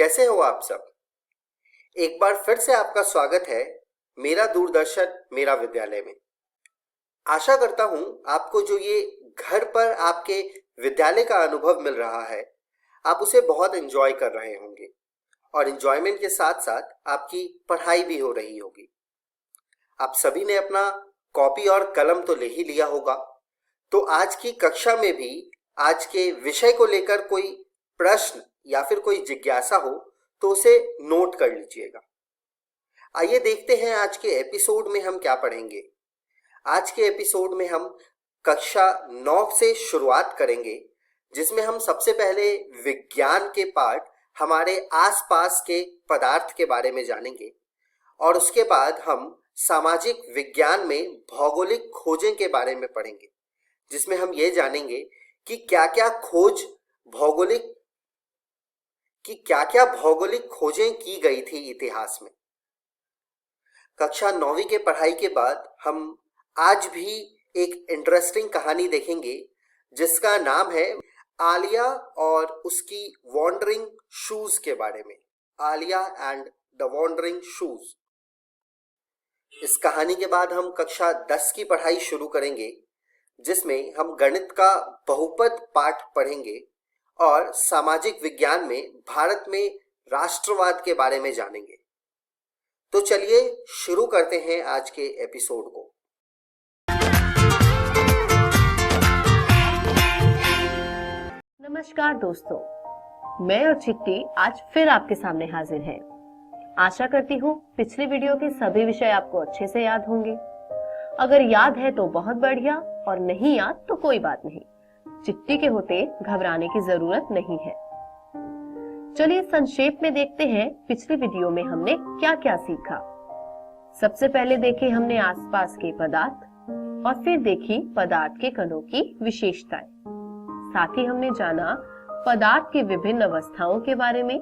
कैसे हो आप सब। एक बार फिर से आपका स्वागत है मेरा दूरदर्शन मेरा विद्यालय में। आशा करता हूं आपको जो ये घर पर आपके विद्यालय का अनुभव मिल रहा है, आप उसे बहुत एंजॉय कर रहे होंगे और एंजॉयमेंट के साथ साथ आपकी पढ़ाई भी हो रही होगी। आप सभी ने अपना कॉपी और कलम तो ले ही लिया होगा, तो आज की कक्षा में भी आज के विषय को लेकर कोई प्रश्न या फिर कोई जिज्ञासा हो तो उसे नोट कर लीजिएगा। आइए देखते हैं आज के एपिसोड में हम क्या पढ़ेंगे। आज के एपिसोड में हम कक्षा 9 से शुरुआत करेंगे, जिसमें हम सबसे पहले विज्ञान के पाठ हमारे आसपास के पदार्थ के बारे में जानेंगे और उसके बाद हम सामाजिक विज्ञान में भौगोलिक खोजें के बारे में पढ़ेंगे, जिसमें हम ये जानेंगे कि क्या क्या भौगोलिक खोजें की गई थी इतिहास में। कक्षा 9वीं के पढ़ाई के बाद हम आज भी एक इंटरेस्टिंग कहानी देखेंगे जिसका नाम है आलिया और उसकी वॉन्डरिंग शूज के बारे में। Alia and the wandering shoes. इस कहानी के बाद हम कक्षा 10 की पढ़ाई शुरू करेंगे, जिसमें हम गणित का बहुपद पाठ पढ़ेंगे और सामाजिक विज्ञान में भारत में राष्ट्रवाद के बारे में जानेंगे। तो चलिए शुरू करते हैं आज के एपिसोड को। नमस्कार दोस्तों, मैं और चिट्टी आज फिर आपके सामने हाजिर हैं। आशा करती हूँ पिछली वीडियो के सभी विषय आपको अच्छे से याद होंगे। अगर याद है तो बहुत बढ़िया, और नहीं याद तो कोई बात नहीं। चिट्टी के होते घबराने की जरूरत नहीं है। चलिए संक्षेप में देखते हैं पिछली वीडियो में हमने क्या क्या सीखा। सबसे पहले देखे हमने आसपास के पदार्थ और फिर देखी पदार्थ के कणों की विशेषताएं। साथ ही हमने जाना पदार्थ की विभिन्न अवस्थाओं के बारे में,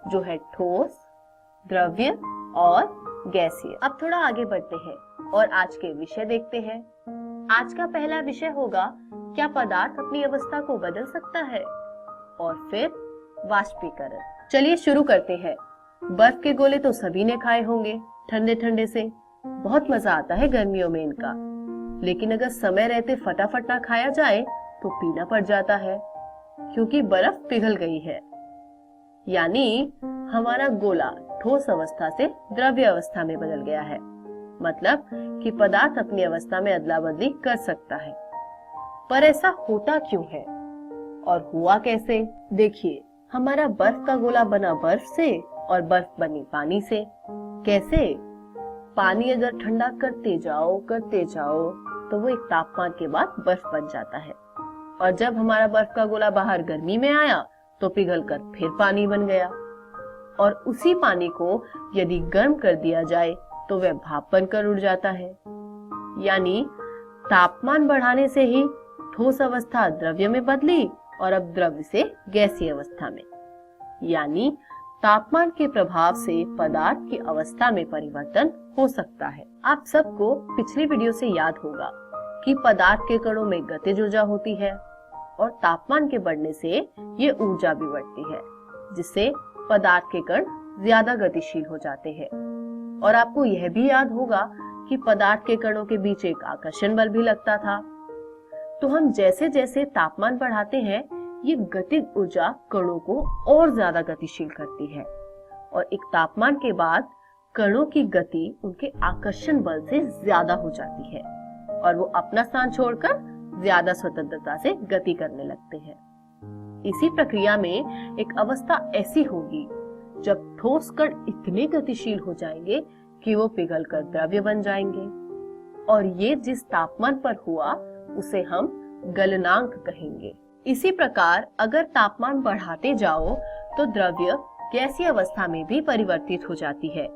जो है ठोस, द्रव्य और गैसीय। अब थोड़ा आगे बढ़ते हैं और आज के विषय देखते हैं। आज का पहला विषय होगा, क्या पदार्थ अपनी अवस्था को बदल सकता है, और फिर वाष्पीकरण। चलिए शुरू करते हैं। बर्फ के गोले तो सभी ने खाए होंगे, ठंडे ठंडे से बहुत मजा आता है गर्मियों में इनका। लेकिन अगर समय रहते फटाफट ना खाया जाए तो पीना पड़ जाता है, क्योंकि बर्फ पिघल गई है। यानी हमारा गोला ठोस अवस्था से द्रव्य अवस्था में बदल गया है। मतलब कि पदार्थ अपनी अवस्था में अदला बदली कर सकता है। पर ऐसा होता क्यों है और हुआ कैसे? देखिए, हमारा बर्फ का गोला बना बर्फ से और बर्फ बनी पानी से। कैसे? पानी अगर ठंडा करते जाओ तो वो एक तापमान के बाद बर्फ बन जाता है, और जब हमारा बर्फ का गोला बाहर गर्मी में आया तो पिघलकर फिर पानी बन गया। और उसी पानी को यदि गर्म कर दिया जाए तो वह भाप बनकर उड़ जाता है। यानी तापमान बढ़ाने से ही ठोस अवस्था द्रव्य में बदली और अब द्रव्य से गैसीय अवस्था में। यानी तापमान के प्रभाव से पदार्थ की अवस्था में परिवर्तन हो सकता है। आप सबको पिछली वीडियो से याद होगा कि पदार्थ के कणों में गतिज ऊर्जा होती है और तापमान के बढ़ने से ये ऊर्जा भी बढ़ती है, जिससे पदार्थ के कण ज्यादा गतिशील हो जाते हैं। और आपको यह भी याद होगा कि पदार्थ के कणों के बीच एक आकर्षण बल भी लगता था। तो हम जैसे जैसे तापमान बढ़ाते हैं, ये गतिज ऊर्जा कणों को और ज्यादा गतिशील करती है, और एक तापमान के बाद कणों की गति उनके आकर्षण बल से ज्यादा हो जाती है और वो अपना स्थान छोड़कर ज्यादा स्वतंत्रता से गति करने लगते हैं। इसी प्रक्रिया में एक अवस्था ऐसी होगी जब ठोस कण इतने गतिशील हो जाएंगे कि वो पिघलकर द्रव्य बन जाएंगे, और ये जिस तापमान पर हुआ उसे हम गलनांक कहेंगे। इसी प्रकार अगर तापमान बढ़ाते जाओ तो द्रव्य गैसीय अवस्था में भी परिवर्तित हो जाती है,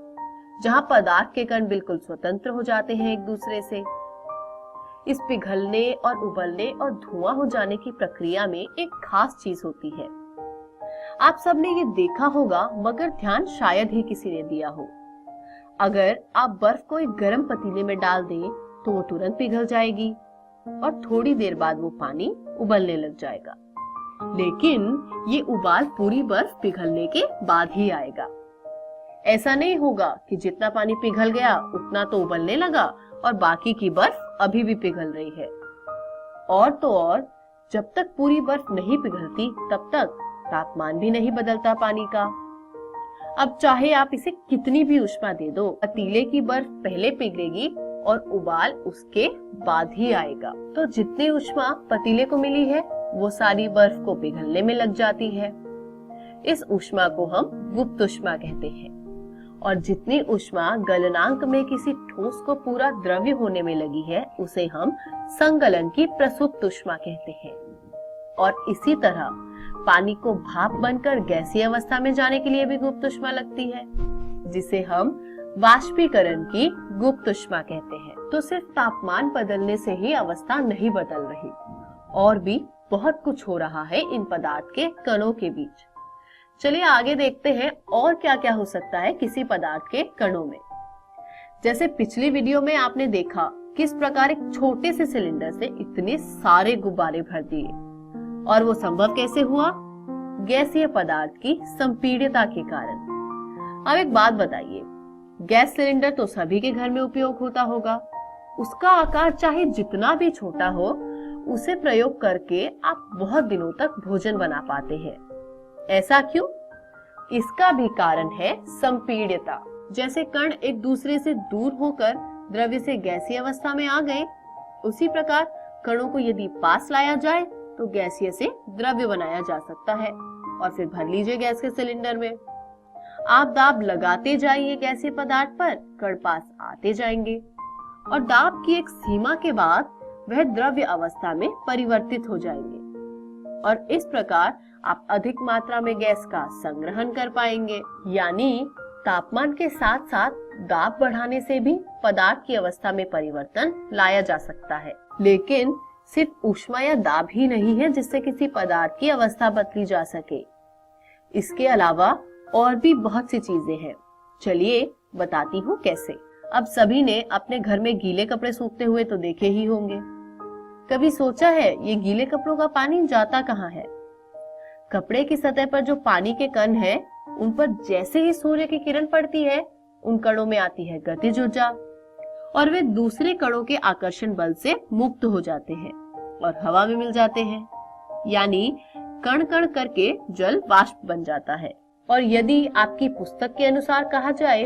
जहाँ पदार्थ के कण बिल्कुल स्वतंत्र हो जाते हैं एक दूसरे से। इस पिघलने और उबलने और धुआं हो जाने की प्रक्रिया में एक खास चीज होती है। आप सबने ये देखा होगा, मगर ध्यान शायद ही किसी ने दिया हो। अगर आप बर्फ को एक गर्म पतीले में डाल दें तो वो तुरंत पिघल जाएगी और थोड़ी देर बाद वो पानी उबलने लग जाएगा। लेकिन ये उबाल पूरी बर्फ पिघलने के बाद ही आएगा। ऐसा नहीं होगा कि जितना पानी पिघल गया उतना तो उबलने लगा और बाकी की बर्फ अभी भी पिघल रही है। और तो और, जब तक पूरी बर्फ नहीं पिघलती तब तक तापमान भी नहीं बदलता पानी का। अब चाहे आप इसे कितनी भी ऊष्मा दे दो, पतीले की बर्फ पहले पिघलेगी और उबाल उसके बाद ही आएगा। तो जितनी ऊष्मा पतीले को मिली है वो सारी बर्फ को पिघलने में लग जाती है। इस ऊष्मा को हम गुप्त ऊष्मा कहते हैं। और जितनी ऊष्मा गलनांक में किसी ठोस को पूरा द्रव्य होने में लगी है उसे हम संगलन की प्रसुप्त ऊष्मा कहते हैं। और इसी तरह पानी को भाप बनकर गैसीय अवस्था में जाने के लिए भी गुप्त ऊष्मा लगती है, जिसे हम वाष्पीकरण की गुप्त ऊष्मा कहते हैं। तो सिर्फ तापमान बदलने से ही अवस्था नहीं बदल रही, और भी बहुत कुछ हो रहा है इन पदार्थ के कणों के बीच। चलिए आगे देखते हैं और क्या क्या हो सकता है किसी पदार्थ के कणों में। जैसे पिछली वीडियो में आपने देखा किस प्रकार एक छोटे से सिलेंडर से इतने सारे गुब्बारे भर दिए, और वो संभव कैसे हुआ? गैसीय पदार्थ की संपीड्यता के कारण। अब एक बात बताइए, गैस सिलेंडर तो सभी के घर में उपयोग होता होगा। उसका आकार चाहे जितना भी छोटा हो, उसे प्रयोग करके आप बहुत दिनों तक भोजन बना पाते हैं। ऐसा क्यों? इसका भी कारण है संपीड्यता। जैसे कण एक दूसरे से दूर होकर द्रव्य से गैसीय अवस्था में आ गए, उसी प्रकार कणों को यदि पास लाया जाए तो गैसीय से द्रव्य बनाया जा सकता है। और फिर भर लीजिए गैस के सिलेंडर में। आप दाब लगाते जाइए गैसीय पदार्थ पर, कण पास आते जाएंगे और दाब की एक सीमा के बाद वह द्रव्य अवस्था में परिवर्तित हो जाएंगे। और इस प्रकार आप अधिक मात्रा में गैस का संग्रहण कर पाएंगे। यानी तापमान के साथ साथ दाब बढ़ाने से भी पदार्थ की अवस्था में परिवर्तन लाया जा सकता है। लेकिन सिर्फ ऊष्मा या दाब ही नहीं है जिससे किसी पदार्थ की अवस्था बदली जा सके। इसके अलावा और भी बहुत सी चीजें हैं। चलिए बताती हूँ कैसे। अब सभी ने अपने घर में गीले कपड़े सूखते हुए तो देखे ही होंगे। कभी सोचा है ये गीले कपड़ों का पानी जाता कहाँ है? कपड़े की सतह पर जो पानी के कण हैं, उन पर जैसे ही सूर्य की किरण पड़ती है, उन कणों में आती है गतिज ऊर्जा और वे दूसरे कणों के आकर्षण बल से मुक्त हो जाते हैं और हवा में मिल जाते हैं। यानी कण कण करके जल वाष्प बन जाता है। और यदि आपकी पुस्तक के अनुसार कहा जाए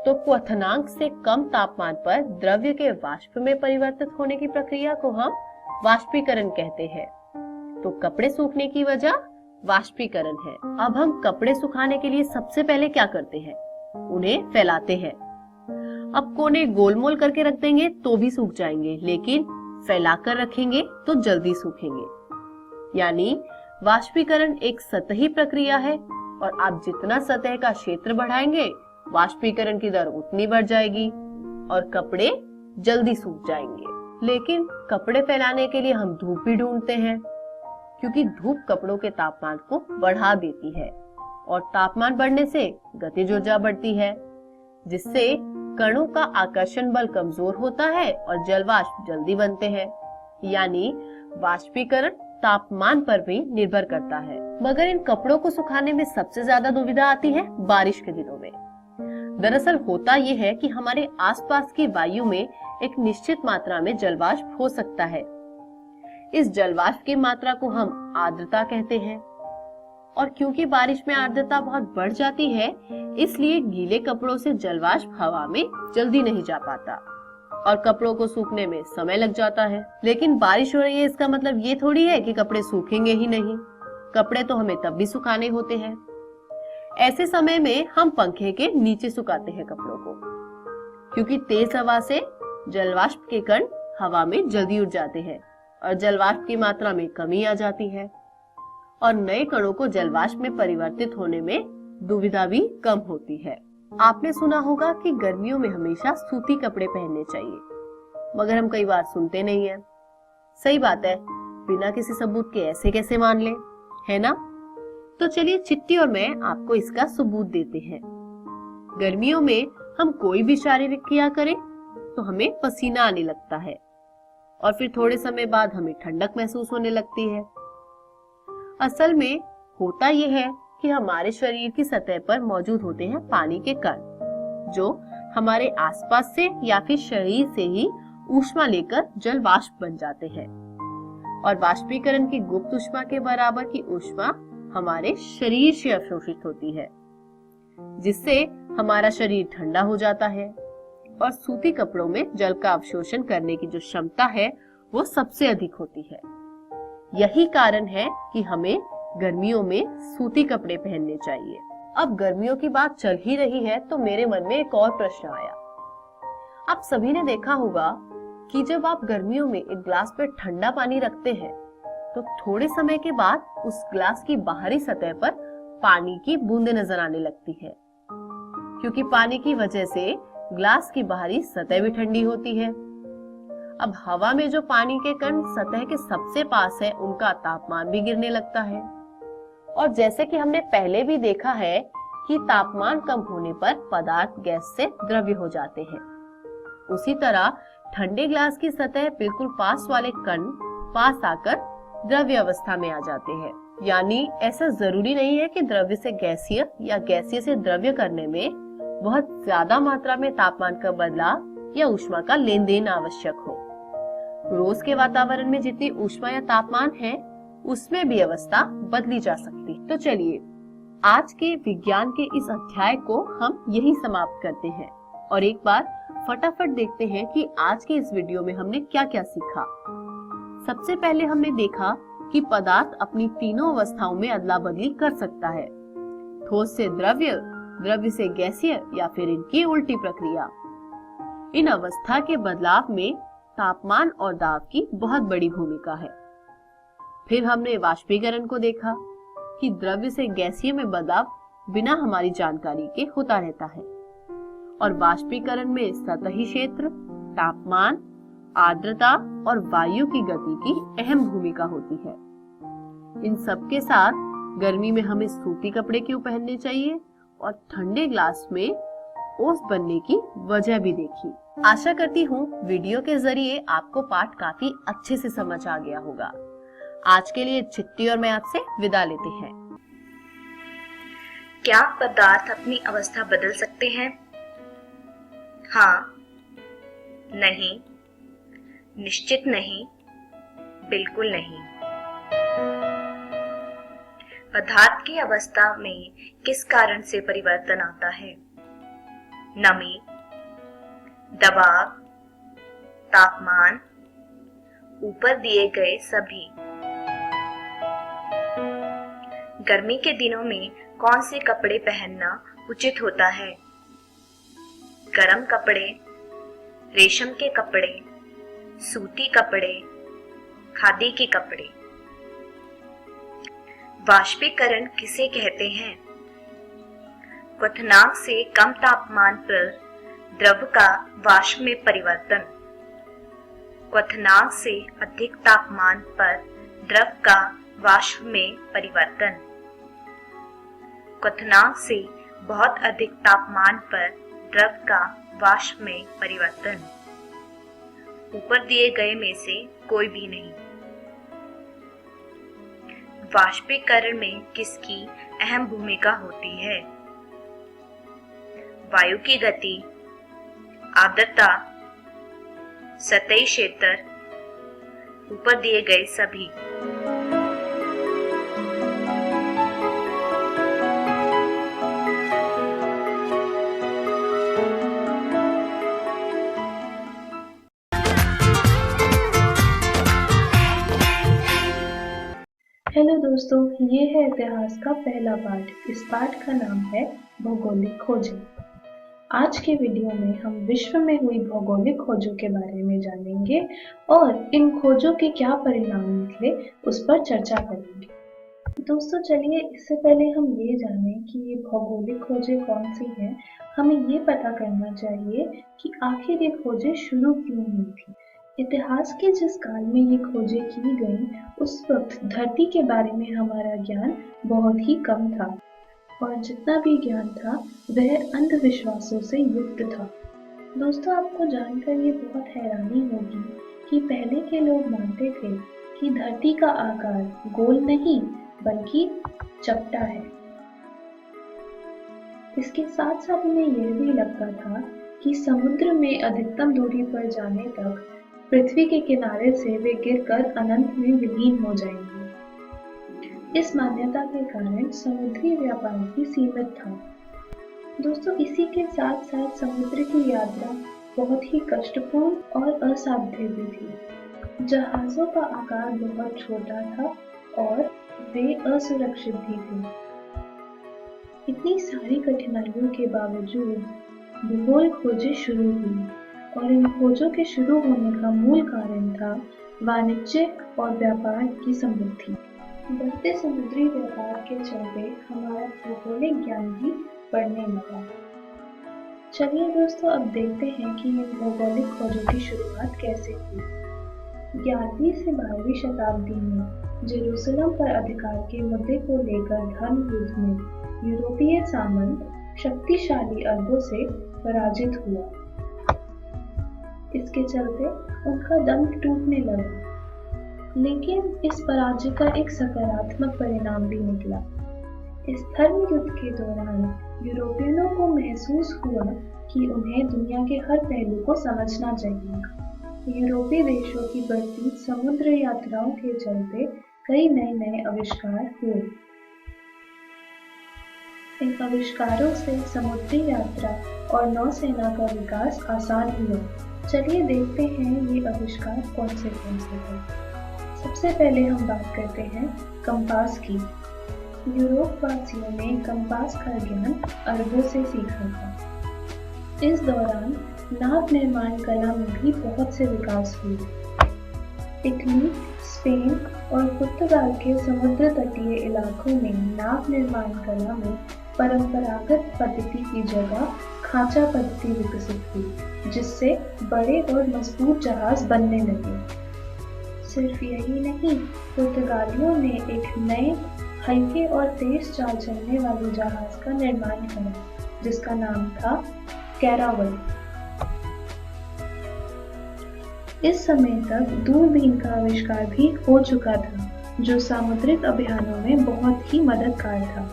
तो क्वथनांक से कम तापमान पर द्रव्य के वाष्प में परिवर्तित होने की प्रक्रिया को हम वाष्पीकरण कहते हैं। तो कपड़े सूखने की वजह वाष्पीकरण है। अब हम कपड़े सुखाने के लिए सबसे पहले क्या करते हैं? उन्हें फैलाते हैं। अब कोने गोलमोल करके रख देंगे तो भी सूख जाएंगे, लेकिन फैलाकर रखेंगे तो जल्दी सूखेंगे। यानी वाष्पीकरण एक सतही प्रक्रिया है और आप जितना सतह का क्षेत्र बढ़ाएंगे, वाष्पीकरण की दर उतनी बढ़ जाएगी और कपड़े जल्दी सूख जाएंगे। लेकिन कपड़े फैलाने के लिए हम धूप भी ढूंढते हैं, क्योंकि धूप कपड़ों के तापमान को बढ़ा देती है और तापमान बढ़ने से गतिज ऊर्जा बढ़ती है, जिससे कणों का आकर्षण बल कमजोर होता है और जलवाष्प जल्दी बनते हैं। यानी वाष्पीकरण तापमान पर भी निर्भर करता है। मगर इन कपड़ों को सुखाने में सबसे ज्यादा दुविधा आती है बारिश के दिनों में। दरअसल होता यह है कि हमारे आसपास की वायु में एक निश्चित मात्रा में जलवाष्प हो सकता है। इस जलवाष्प की मात्रा को हम आर्द्रता कहते हैं। और क्योंकि बारिश में आर्द्रता बहुत बढ़ जाती है, इसलिए गीले कपड़ों से जलवाष्प हवा में जल्दी नहीं जा पाता और कपड़ों को सूखने में समय लग जाता है। लेकिन बारिश हो रही है इसका मतलब ये थोड़ी है कि कपड़े सूखेंगे ही नहीं। कपड़े तो हमें तब भी सुखाने होते हैं। ऐसे समय में हम पंखे के नीचे सुखाते हैं कपड़ों को, क्योंकि तेज हवा से जलवाष्प के कण हवा में जल्दी उड़ जाते हैं और जलवाष्प की मात्रा में कमी आ जाती है और नए कणों को जलवाष्प में परिवर्तित होने में दुविधा भी कम होती है। आपने सुना होगा कि गर्मियों में हमेशा सूती कपड़े पहनने चाहिए, मगर हम कई बार सुनते नहीं हैं। सही बात है, बिना किसी सबूत के ऐसे कैसे मान ले, है ना? तो चलिए चिट्टी और मैं आपको इसका सबूत देते हैं। गर्मियों में हम कोई भी शारीरिक क्रिया करें तो हमें पसीना आने लगता है और फिर थोड़े समय बाद हमें ठंडक महसूस होने लगती है। असल में होता यह है कि हमारे शरीर की सतह पर मौजूद होते हैं पानी के कण, जो हमारे आसपास से या फिर शरीर से ही ऊष्मा लेकर जल वाष्प बन जाते हैं। और वाष्पीकरण की गुप्त ऊष्मा के बराबर की ऊष्मा हमारे शरीर से अवशोषित होती है, जिससे हमारा शरीर ठंडा हो जाता है। और सूती कपड़ों में जल का अवशोषण करने की जो क्षमता है वो सबसे अधिक होती है। यही कारण है कि हमें गर्मियों में सूती कपड़े पहनने चाहिए। अब गर्मियों की बात चल ही रही है तो मेरे मन में एक और प्रश्न आया। आप सभी ने देखा होगा कि जब आप गर्मियों में एक ग्लास पे ठंडा पानी रखते हैं तो थोड़े समय के बाद उस ग्लास की बाहरी सतह पर पानी की बूंदें नजर आने लगती है, क्योंकि पानी की वजह से ग्लास की बाहरी सतह भी ठंडी होती है। अब हवा में जो पानी के कण सतह के सबसे पास है उनका तापमान भी गिरने लगता है। और जैसे कि हमने पहले भी देखा है कि तापमान कम होने पर पदार्थ गैस से द्रव्य हो जाते हैं, उसी तरह ठंडे ग्लास की सतह बिल्कुल पास वाले कण पास आकर द्रव्य अवस्था में आ जाते हैं। यानी ऐसा जरूरी नहीं है कि द्रव्य से गैसीय या गैसीय से द्रव्य करने में बहुत ज्यादा मात्रा में तापमान का बदलाव या ऊष्मा का लेन देन आवश्यक हो। रोज के वातावरण में जितनी ऊष्मा या तापमान है उसमें भी अवस्था बदली जा सकती। तो चलिए आज के विज्ञान के इस अध्याय को हम यही समाप्त करते हैं और एक बार फटाफट देखते हैं कि आज के इस वीडियो में हमने क्या क्या सीखा। सबसे पहले हमने देखा कि पदार्थ अपनी तीनों अवस्थाओं में अदला बदली कर सकता है, ठोस से द्रव्य, द्रव्य से गैसीय या फिर इनकी उल्टी प्रक्रिया। इन अवस्था के बदलाव में तापमान और दाब की बहुत बड़ी भूमिका है। फिर हमने वाष्पीकरण को देखा कि द्रव्य से गैसीय में बदलाव बिना हमारी जानकारी के होता रहता है और वाष्पीकरण में सतही क्षेत्र, तापमान, आर्द्रता और वायु की गति की अहम भूमिका होती है। इन सब के साथ गर्मी में हमें सूती कपड़े क्यों पहनने चाहिए और ठंडे ग्लास में ओस बनने की वजह भी देखी। आशा करती हूँ वीडियो के जरिए आपको पाठ काफी अच्छे से समझ आ गया होगा। आज के लिए चिट्ठी और मैं आपसे विदा लेते हैं। क्या पदार्थ अपनी अवस्था बदल सकते हैं? हाँ, नहीं, निश्चित नहीं, बिल्कुल नहीं। पदार्थ की अवस्था में किस कारण से परिवर्तन आता है? नमी, दबाव, तापमान, ऊपर दिए गए सभी। गर्मी के दिनों में कौन से कपड़े पहनना उचित होता है? गर्म कपड़े, रेशम के कपड़े, सूती कपड़े, खादी के कपड़े। वाष्पीकरण किसे कहते हैं? क्वथनांक से कम तापमान पर द्रव का वाष्प में परिवर्तन। क्वथनांक से अधिक तापमान पर द्रव का वाष्प में परिवर्तन। क्वथनांक से बहुत अधिक तापमान पर द्रव का वाष्प में परिवर्तन। ऊपर दिए गए में से कोई भी नहीं। वाष्पीकरण में किसकी अहम भूमिका होती है? वायु की गति, आर्द्रता, सतही क्षेत्र, ऊपर दिए गए सभी। हेलो दोस्तों, ये है इतिहास का पहला पाठ। इस पाठ का नाम है भौगोलिक खोजें। आज के वीडियो में हम विश्व में हुई भौगोलिक खोजों के बारे में जानेंगे और इन खोजों के क्या परिणाम निकले उस पर चर्चा करेंगे। दोस्तों चलिए इससे पहले हम ये जानें कि ये भौगोलिक खोजें कौन सी हैं। हमें ये पता करना चाहिए कि आखिर ये खोजें शुरू क्यों हुई थी। इतिहास के जिस काल में ये खोजें की गईं, उस वक्त धरती के बारे में हमारा ज्ञान बहुत ही कम था और जितना भी ज्ञान था वह अंधविश्वासों से युक्त था। दोस्तों आपको जानकर ये बहुत हैरानी होगी कि पहले के लोग मानते थे कि धरती का आकार गोल नहीं बल्कि चपटा है। इसके साथ साथ उन्हें यह भी लगता था कि समुद्र में अधिकतम दूरी पर जाने तक पृथ्वी के किनारे से वे गिरकर अनंत में विलीन हो जाएंगे। इस मान्यता के कारण समुद्री व्यापार भी सीमित था। दोस्तों, इसी के साथ साथ समुद्र की यात्रा बहुत ही कष्टपूर्ण और असाध्य भी थी। जहाजों का आकार बहुत छोटा था और वे असुरक्षित भी थे। इतनी सारी कठिनाइयों के बावजूद भूगोल खोजें शुरू हुई और इन खोजों के शुरू होने का मूल कारण था वाणिज्य और व्यापार की समृद्धि। बढ़ते समुद्री व्यापार के चलते हमारा भौगोलिक ज्ञान भी बढ़ने लगा। चलिए दोस्तों, अब देखते हैं कि इन भौगोलिक खोजों की शुरुआत कैसे हुई। 11वीं से 12वीं शताब्दी में जेरूसलम पर अधिकार के मुद्दे को लेकर धर्म युद्ध में यूरोपीय सामंत शक्तिशाली अरबों से पराजित हुआ। इसके चलते उनका दम टूटने लगा, लेकिन इस पराजय का एक सकारात्मक परिणाम भी निकला। इस धर्म युद्ध के दौरान यूरोपियनों को महसूस हुआ कि उन्हें दुनिया के हर पहलू को समझना चाहिए। यूरोपीय देशों की बढ़ती समुद्र यात्राओं के चलते कई नए आविष्कार हुए। इन आविष्कारों से समुद्री यात्रा और नौसेना का विकास आसान हुआ। चलिए देखते हैं ये आविष्कार कौन से थे। सबसे पहले हम बात करते हैं कंपास की। यूरोप वासियों ने कंपास का ज्ञान अरबों से सीखा था। इस दौरान नाव निर्माण कला में भी बहुत से विकास हुए। इटली, स्पेन और पुर्तगाल के समुद्र तटीय इलाकों में नाव निर्माण कला में परंपरागत पद्धति की जगह खांचा पद्धति विकसित हुई, जिससे बड़े और मजबूत जहाज बनने लगे। सिर्फ यही नहीं, पुर्तगालियों ने एक नए हल्के और तेज चाल चलने वाले जहाज का निर्माण किया, जिसका नाम था कैरावल। इस समय तक दूरबीन का आविष्कार भी हो चुका था, जो सामुद्रिक अभियानों में बहुत ही मददगार था।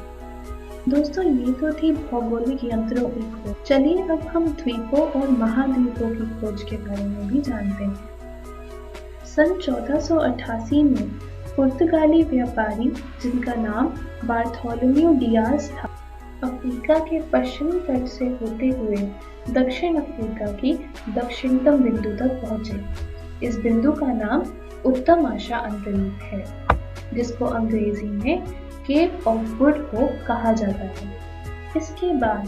दोस्तों, ये तो थी भौगोलिक यंत्रों की खोज। चलिए अब हम द्वीपों और महाद्वीपों की खोज के बारे में भी जानते हैं। सन 1488 में पुर्तगाली व्यापारी, जिनका नाम बार्थोलोम्यू डियाज था, अफ्रीका के पश्चिमी तट से होते हुए दक्षिण अफ्रीका की दक्षिणतम बिंदु तक पहुंचे। इस बिंदु का नाम उत्तम आशा अंतरिक्ष है, जिसको अंग्रेजी में केप ऑफ गुड होप कहा जाता है। इसके बाद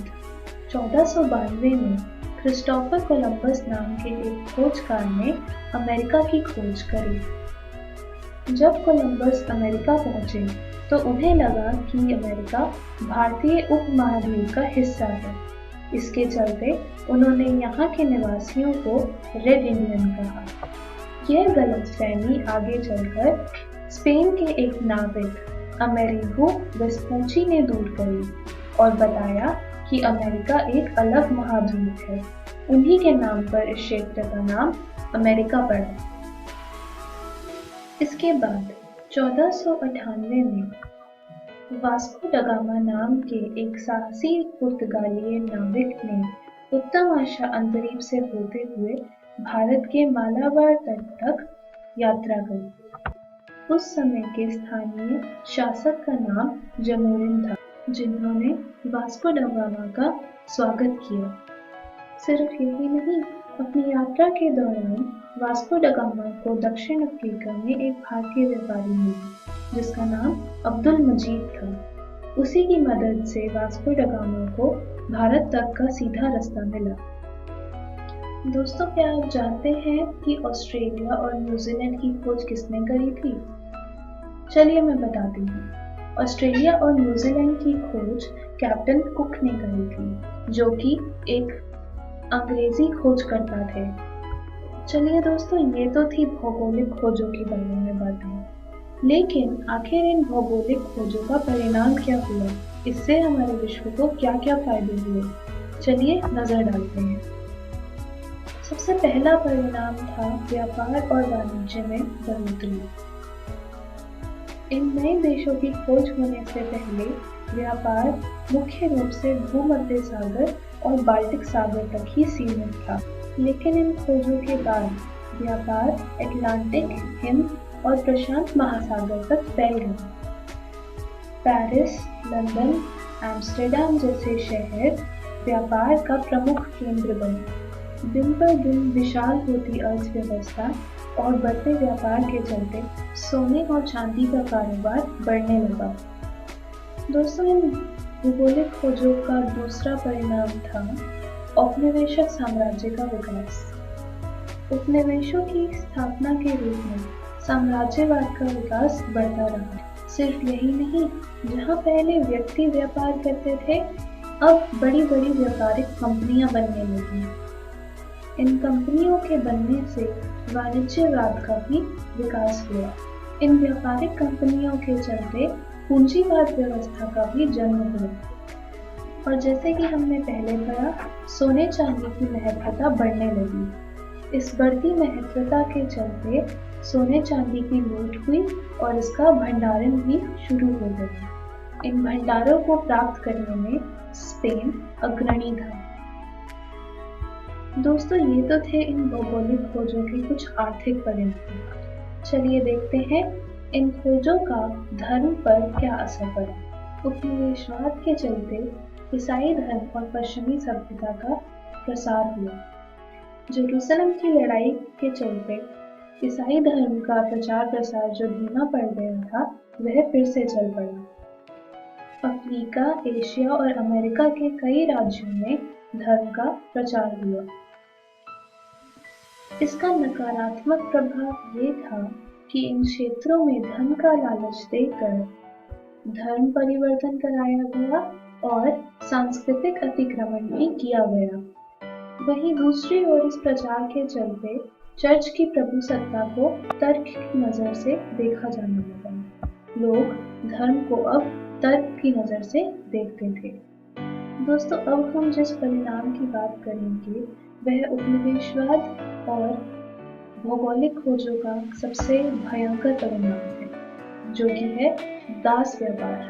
1492 में क्रिस्टोफर कोलंबस नाम के एक खोजकार ने अमेरिका की खोज करी। जब कोलंबस अमेरिका पहुंचे तो उन्हें लगा कि अमेरिका भारतीय उपमहाद्वीप का हिस्सा है। इसके चलते उन्होंने यहाँ के निवासियों को रेड इंडियन कहा। यह गलतफहमी आगे चलकर स्पेन के एक नाविक अमेरिगो वेस्पूची ने दूर करी और बताया कि अमेरिका एक अलग महाद्वीप है। उन्हीं के नाम पर इस क्षेत्र का नाम अमेरिका पड़ा। इसके बाद 1498 में वास्को ड गामा नाम के एक साहसी पुर्तगाली नाविक ने उत्तम आशा अंतरिक्ष से होते हुए भारत के मालाबार तट तक यात्रा करी। उस समय के स्थानीय शासक का नाम जमोरिन था, जिन्होंने वास्को ड गामा का स्वागत किया। सिर्फ यही नहीं, अपनी यात्रा के दौरान वास्को ड गामा को दक्षिण अफ्रीका में एक भारतीय व्यापारी मिला, जिसका नाम अब्दुल मजीद था। उसी की मदद से वास्को ड गामा को भारत तक का सीधा रास्ता मिला। दोस्तों, क्या आप जानते हैं कि ऑस्ट्रेलिया और न्यूजीलैंड की खोज किसने करी थी? चलिए मैं बताती हूँ। ऑस्ट्रेलिया और न्यूजीलैंड की खोज कैप्टन कुक ने करी थी, जो कि एक अंग्रेजी खोजकर्ता थे। चलिए दोस्तों, ये तो थी भौगोलिक खोजों के बारे में बातें, लेकिन आखिर इन भौगोलिक खोजों का परिणाम क्या हुआ? इससे हमारे विश्व को क्या क्या फायदे हुए? चलिए नजर डालते हैं। सबसे पहला परिणाम था व्यापार और वाणिज्य में बढ़ोतरी। इन नए देशों की खोज होने से पहले व्यापार मुख्य रूप से भूमध्य सागर और बाल्टिक सागर तक ही सीमित था, लेकिन इन खोजों के बाद व्यापार अटलांटिक, हिंद और प्रशांत महासागर तक फैल गया। पेरिस, लंदन, एम्स्टर्डम जैसे शहर व्यापार का प्रमुख केंद्र बने। दिन पर दिन विशाल होती अर्थव्यवस्था और बढ़ते व्यापार के चलते सोने और चांदी का कारोबार बढ़ने लगा। दोस्तों, इन भूगोलिक खोजों का दूसरा परिणाम था औपनिवेशिक साम्राज्य का विकास। उपनिवेशों की स्थापना के रूप में साम्राज्यवाद का विकास बढ़ता रहा। सिर्फ यही नहीं, जहां पहले व्यक्ति व्यापार करते थे, अब बड़ी बड़ी व्यापारिक कंपनियां बनने लगी। इन कंपनियों के बनने से वाणिज्यवाद का भी विकास हुआ। इन व्यापारिक कंपनियों के चलते पूंजीवाद व्यवस्था का भी जन्म हुआ। और जैसे कि हमने पहले पढ़ा, सोने चांदी की महत्वता बढ़ने लगी। इस बढ़ती महत्वता के चलते सोने चांदी की लूट हुई और इसका भंडारण भी शुरू हो गया। इन भंडारों को प्राप्त करने में स्पेन अग्रणी था। दोस्तों, ये तो थे इन भौगोलिक खोजों के कुछ आर्थिक परिणाम। चलिए देखते हैं इन खोजों का धर्म पर क्या असर पड़ा। उपनिवेशवाद के चलते ईसाई धर्म और पश्चिमी सभ्यता का प्रसार हुआ। जेरूसलम की लड़ाई के चलते ईसाई धर्म का प्रचार प्रसार जो धीमा पड़ गया था, वह फिर से चल पड़ा। अफ्रीका, एशिया और अमेरिका के कई राज्यों में धर्म का प्रचार हुआ। इसका नकारात्मक प्रभाव ये था कि इन क्षेत्रों में धन का लालच देकर धर्म परिवर्तन कराया गया और सांस्कृतिक अतिक्रमण भी किया गया। वहीं दूसरी ओर इस प्रचार के चलते चर्च की प्रभुसत्ता को तर्क की नजर से देखा जाने लगा। लोग धर्म को अब तर्क की नजर से देखते थे। दोस्तों, अब हम जिस परिणाम की बात करेंगे वह उपनिवेशवाद और भौगोलिक खोजों का सबसे भयंकर परिणाम है, जो कि है दास व्यापार।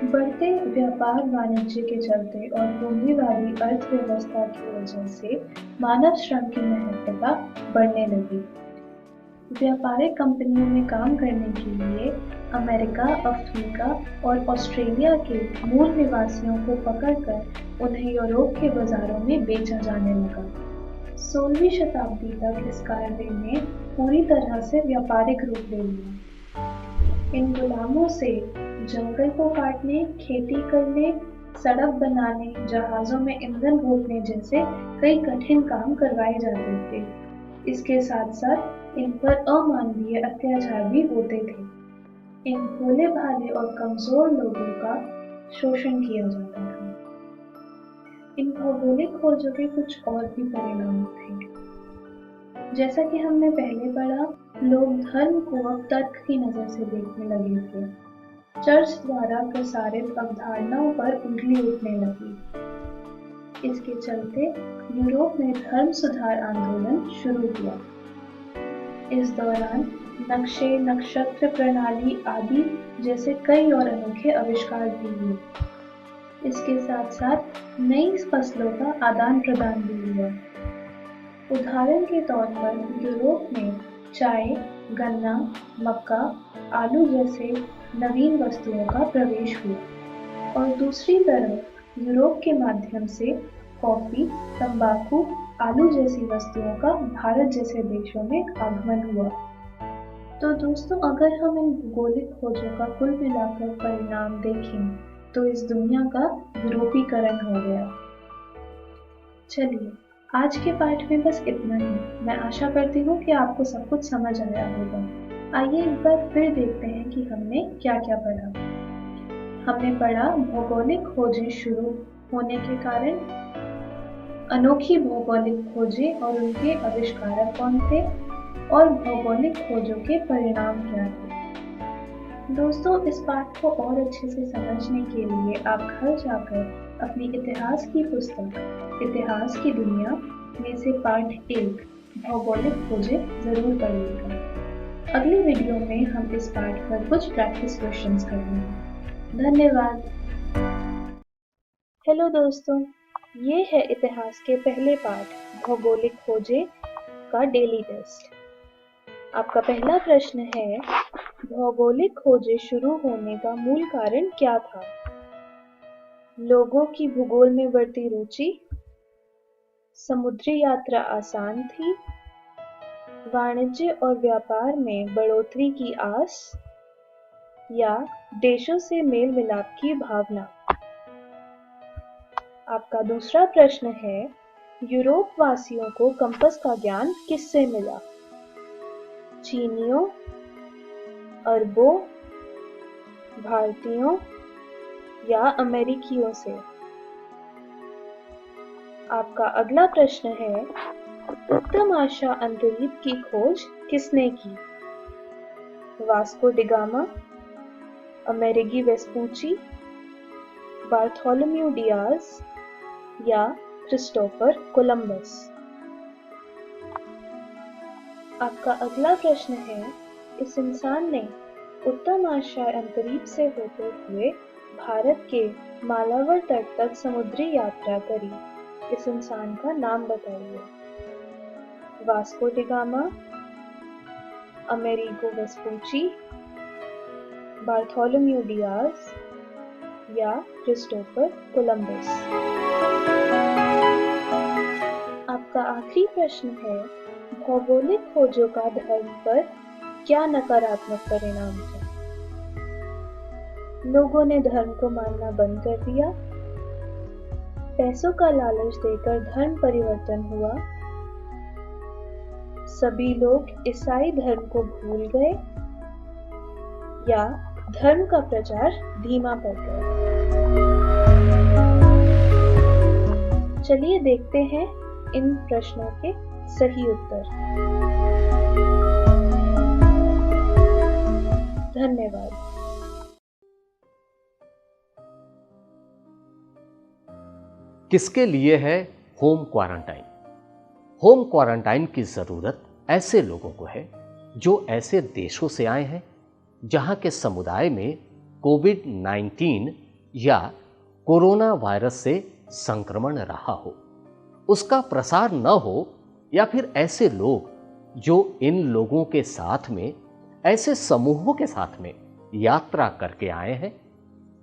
बढ़ते व्यापार वाणिज्य के चलते और पूंजीवादी अर्थव्यवस्था की वजह से मानव श्रम की महत्वता बढ़ने लगी। व्यापारिक कंपनियों में काम करने के लिए अमेरिका, अफ्रीका और ऑस्ट्रेलिया के मूल निवासियों को पकड़कर उन्हें यूरोप के बाजारों में बेचा जाने लगा। 16वीं शताब्दी तक इस कार्य ने पूरी तरह से व्यापारिक रूप ले लिया। इन गुलामों से जंगल को काटने, खेती करने, सड़क बनाने, जहाजों में ईंधन भोंकने जैसे कई कठिन काम करवाए जाते थे। इसके साथ साथ इन पर अमानवीय अत्याचार भी होते थे। इन भोले भाले और कमजोर लोगों का शोषण किया जाता था। इन भौगोलिक खोजों के कुछ और भी परिणाम थे। जैसा कि हमने पहले पढ़ा, लोग धर्म को अब तर्क की नजर से देखने लगे थे। चर्च द्वारा प्रसारित अवधारणाओं पर उंगली उठने लगी। इसके चलते यूरोप में धर्म सुधार आंदोलन शुरू हुआ। इस दौरान नक्शे, नक्षत्र प्रणाली आदि जैसे कई और अनोखे आविष्कार भी हुए। इसके साथ साथ नई फसलों का आदान प्रदान भी हुआ। उदाहरण के तौर पर यूरोप में चाय, गन्ना, मक्का, आलू जैसे नवीन वस्तुओं का प्रवेश हुआ और दूसरी तरफ यूरोप के माध्यम से कॉफी, तंबाकू, आलू जैसी वस्तुओं का भारत जैसे देशों में आगमन हुआ। तो दोस्तों, अगर हम इन भौगोलिक खोजों का कुल मिलाकर परिणाम देखें तो इस दुनिया का यूरोपीकरण हो गया। चलिए, आज के पाठ में बस इतना ही। मैं आशा करती हूँ कि आपको सब कुछ समझ आया होगा। आइए एक बार फिर देखते हैं कि हमने क्या क्या पढ़ा। हमने पढ़ा भौगोलिक खोजें शुरू होने के कारण, अनोखी भौगोलिक खोजें और उनके आविष्कारक कौन थे, और भौगोलिक खोजों के परिणाम क्या थे। दोस्तों, इस पाठ को और अच्छे से समझने के लिए आप घर जाकर अपनी इतिहास की पुस्तक इतिहास की दुनिया में से पाठ 1 भौगोलिक खोजें जरूर पढ़िएगा। अगली वीडियो में हम इस पाठ पर कुछ प्रैक्टिस क्वेश्चंस करेंगे। धन्यवाद। हेलो दोस्तों, ये है इतिहास के पहले पाठ भौगोलिक खोजें का डेली टेस्ट। आपका पहला प्रश्न है, भौगोलिक खोजें शुरू होने का मूल कारण क्या था? लोगों की भूगोल में बढ़ती रुचि, समुद्री यात्रा आसान थी, वाणिज्य और व्यापार में बढ़ोतरी की आस, या देशों से मेल मिलाप की भावना। आपका दूसरा प्रश्न है, यूरोप वासियों को कंपास का ज्ञान किससे मिला? चीनियों, अरबों, भारतीयों या अमेरिकियों से? आपका अगला प्रश्न है, उत्तम आशा अंतरीप की खोज किसने की? Vasco da Gama, Amerigo Vespucci, Bartholomew Dias या क्रिस्टोफर कोलंबस? आपका अगला प्रश्न है, इस इंसान ने उत्तम आशा अंतरीप से होते हुए भारत के मालावर तट तक समुद्री यात्रा करी। इस इंसान का नाम बताइए। Vasco da gamma, Amerigo Vespucci, Bartholomew Dias या क्रिस्टोफर कोलंबस? आपका आखिरी प्रश्न है, भौगोलिक खोजों का धर्म पर क्या नकारात्मक परिणाम है? लोगों ने धर्म को मानना बंद कर दिया, पैसों का लालच देकर धर्म परिवर्तन हुआ, सभी लोग ईसाई धर्म को भूल गए, या धर्म का प्रचार धीमा पड़ गया। चलिए देखते हैं इन प्रश्नों के सही उत्तर। धन्यवाद। किसके लिए है होम क्वारंटाइन? होम क्वारंटाइन की जरूरत ऐसे लोगों को है जो ऐसे देशों से आए हैं जहां के समुदाय में कोविड-19 या कोरोना वायरस से संक्रमण रहा हो, उसका प्रसार न हो, या फिर ऐसे लोग जो इन लोगों के साथ में, ऐसे समूहों के साथ में यात्रा करके आए हैं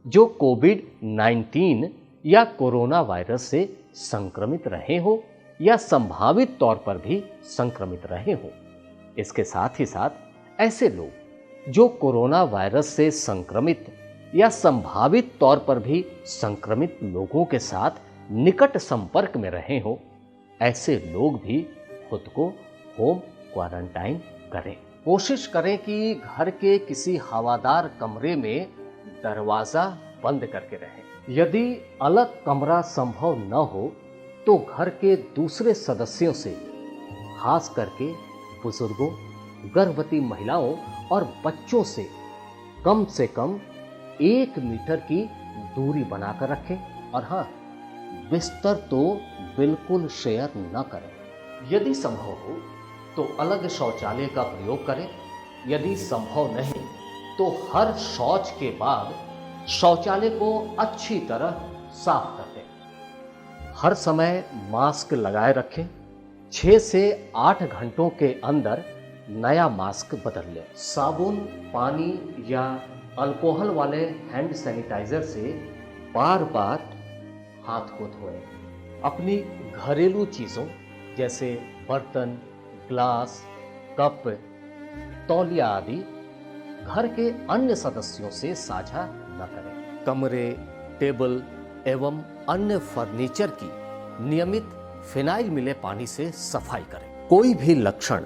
जो कोविड-19 या कोरोना वायरस से संक्रमित रहे हो या संभावित तौर पर भी संक्रमित रहे हो। इसके साथ ही साथ ऐसे लोग जो कोरोना वायरस से संक्रमित या संभावित तौर पर भी संक्रमित लोगों के साथ निकट संपर्क में रहे हो, ऐसे लोग भी खुद को होम क्वारंटाइन करें। कोशिश करें कि घर के किसी हवादार कमरे में दरवाजा बंद करके रहें। यदि अलग कमरा संभव न हो तो घर के दूसरे सदस्यों से, खास करके बुजुर्गों, गर्भवती महिलाओं और बच्चों से कम 1 मीटर की दूरी बनाकर रखें। और हाँ, बिस्तर तो बिल्कुल शेयर न करें। यदि संभव हो तो अलग शौचालय का प्रयोग करें। यदि संभव नहीं तो हर शौच के बाद शौचालय को अच्छी तरह साफ कर दें। हर समय मास्क लगाए रखें। 6 से 8 घंटों के अंदर नया मास्क बदल लें। साबुन, पानी या अल्कोहल वाले हैंड सैनिटाइजर से बार बार हाथ को धोएं। अपनी घरेलू चीज़ों जैसे बर्तन, ग्लास, कप, तौलिया आदि घर के अन्य सदस्यों से साझा न करें। कमरे, टेबल एवं अन्य फर्नीचर की नियमित फिनाइल मिले पानी से सफाई करें। कोई भी लक्षण,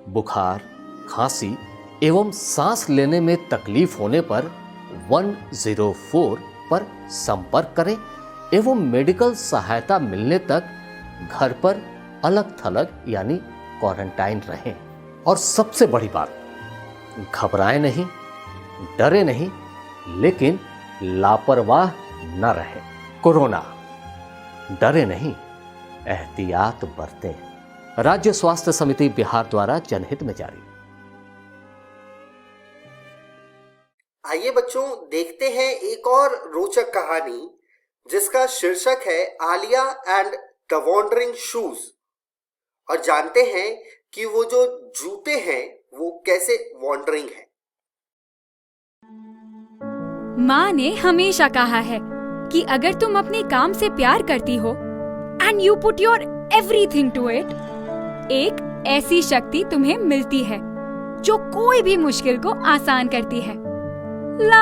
बुखार, खांसी एवं सांस लेने में तकलीफ होने पर 104 पर संपर्क करें एवं मेडिकल सहायता मिलने तक घर पर अलग थलग यानी क्वारंटाइन रहें। और सबसे बड़ी बात, घबराएं नहीं, डरे नहीं, लेकिन लापरवाह न रहें। कोरोना, डरे नहीं, एहतियात बरतें। राज्य स्वास्थ्य समिति बिहार द्वारा जनहित में जारी। आइए बच्चों, देखते हैं एक और रोचक कहानी जिसका शीर्षक है Alia and the wandering shoes, और जानते हैं कि वो जो जूते हैं वो कैसे वॉन्डरिंग है। माँ ने हमेशा कहा है कि अगर तुम अपने काम से प्यार करती हो and you put your everything to it, एक ऐसी शक्ति तुम्हें मिलती है जो कोई भी मुश्किल को आसान करती है। ला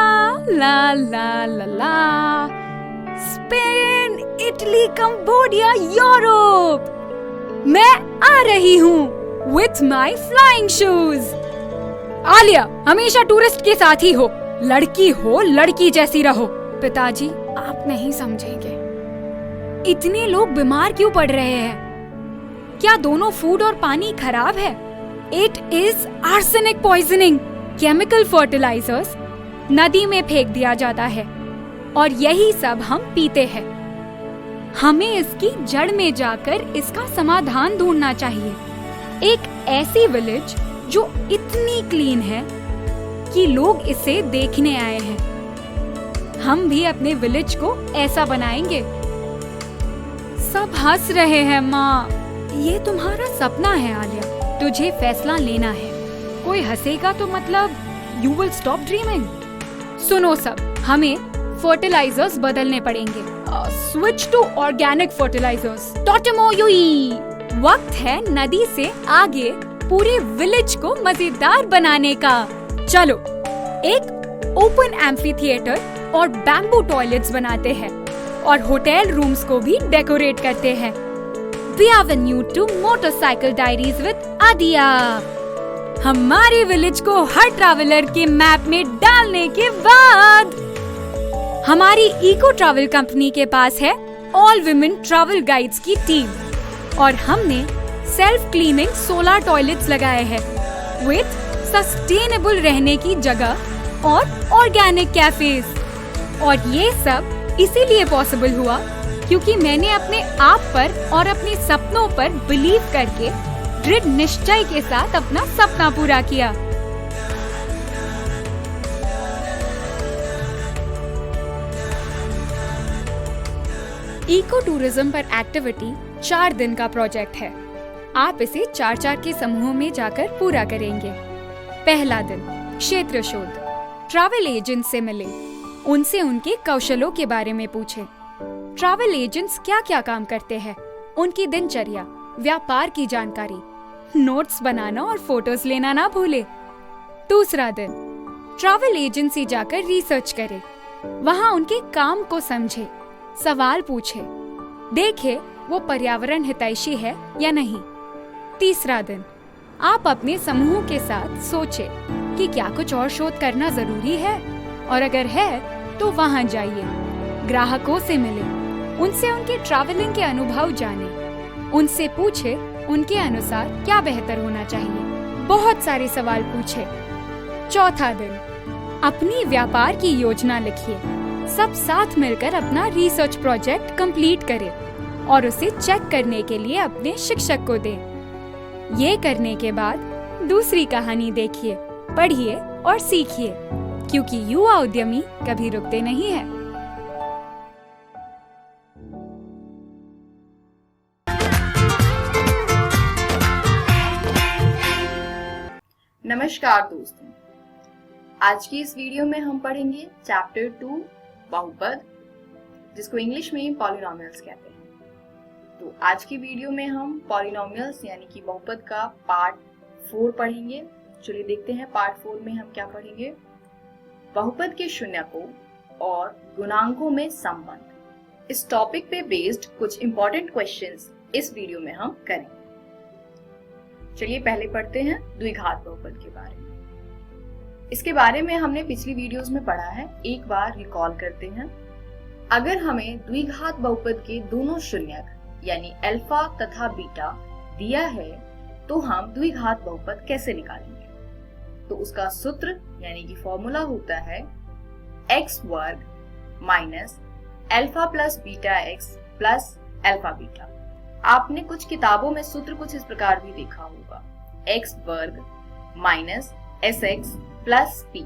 ला ला ला ला, स्पेन, इटली, कंबोडिया, यूरोप, मैं आ रही हूँ with my flying shoes. Alia, हमेशा टूरिस्ट के साथ ही हो, लड़की हो लड़की जैसी रहो। पिताजी, आप नहीं समझेंगे। इतने लोग बीमार क्यों पड़ रहे हैं? क्या दोनों फूड और पानी खराब है? It is arsenic poisoning. Chemical fertilizers नदी में फेंक दिया जाता है और यही सब हम पीते हैं। हमें इसकी जड़ में जाकर इसका समाधान ढूंढना चाहिए। एक ऐसी विलेज जो इतनी क्लीन है कि लोग इसे देखने आए हैं। हम भी अपने विलेज को ऐसा बनाएंगे। सब हंस रहे हैं माँ। ये तुम्हारा सपना है आलिया, तुझे फैसला लेना है। कोई हंसेगा तो मतलब यू विल स्टॉप ड्रीमिंग। सुनो सब, हमें फर्टिलाइजर्स बदलने पड़ेंगे। Switch to organic fertilisers. टोटेमोयुई। वक्त है नदी से आगे पूरे विलेज को मजेदार बनाने का। चलो, एक ओपन एम्फी थिएटर और बैम्बू टॉयलेट्स बनाते हैं और होटल रूम्स को भी डेकोरेट करते हैं। बियावेन्यू to motorcycle diaries with Aadiya. हमारे विलेज को हर ट्रैवलर के मैप में डालने के बाद हमारी इको ट्रैवल कंपनी के पास है ऑल विमेन ट्रैवल गाइड्स की टीम और हमने सेल्फ क्लीनिंग सोलर टॉयलेट्स लगाए हैं विद सस्टेनेबल रहने की जगह और ऑर्गेनिक कैफेज। और ये सब इसीलिए पॉसिबल हुआ क्योंकि मैंने अपने आप पर और अपने सपनों पर बिलीव करके दृढ़ निश्चय के साथ अपना सपना पूरा किया। इको टूरिज्म पर एक्टिविटी 4 दिन का प्रोजेक्ट है। आप इसे 4-4 के समूहों में जाकर पूरा करेंगे। पहला दिन, क्षेत्र शोध। ट्रैवल एजेंट से मिले, उनसे उनके कौशलों के बारे में पूछे। ट्रैवल एजेंट्स क्या क्या काम करते हैं, उनकी दिनचर्या, व्यापार की जानकारी, नोट्स बनाना और फोटोज लेना ना भूले। दूसरा दिन, ट्रैवल एजेंसी जाकर रिसर्च करे, वहाँ उनके काम को समझे, सवाल पूछे, देखे वो पर्यावरण हितैषी है या नहीं। तीसरा दिन, आप अपने समूह के साथ सोचे कि क्या कुछ और शोध करना जरूरी है, और अगर है तो वहाँ जाइए, ग्राहकों से मिले, उनसे उनके ट्रैवलिंग के अनुभव जाने, उनसे पूछे उनके अनुसार क्या बेहतर होना चाहिए। बहुत सारे सवाल पूछे। चौथा दिन, अपनी व्यापार की योजना लिखिए, सब साथ मिलकर अपना रिसर्च प्रोजेक्ट कंप्लीट करें और उसे चेक करने के लिए अपने शिक्षक को दें। ये करने के बाद दूसरी कहानी देखिए, पढ़िए और सीखिए, क्योंकि युवा उद्यमी कभी रुकते नहीं हैं। नमस्कार दोस्तों, आज की इस वीडियो में हम पढ़ेंगे चैप्टर 2 बहुपद, जिसको इंग्लिश में पॉलिनोमियल्स कहते हैं। तो आज की वीडियो में हम पॉलिनोमियल्स यानी कि बहुपद का पार्ट 4 पढ़ेंगे। चलिए देखते हैं पार्ट 4 में हम क्या पढ़ेंगे। बहुपद के शून्यकों और गुणांकों में संबंध। इस टॉपिक पे बेस्ड कुछ इंपॉर्टेंट क्वेश्चंस इस वीडियो में हम करेंगे। चलिए पहले पढ़ते हैं द्विघात बहुपद के बारे में। इसके बारे में हमने पिछली वीडियोस में पढ़ा है, एक बार रिकॉल करते हैं। अगर हमें द्विघात बहुपद के दोनों शून्यक यानी अल्फा तथा बीटा दिया है तो हम द्विघात बहुपद कैसे निकालेंगे? तो उसका सूत्र यानी कि फॉर्मूला होता है x वर्ग minus alpha plus beta x plus alpha beta. आपने कुछ किताबों में सूत्र कुछ इस प्रकार भी देखा होगा, x वर्ग minus sx plus p।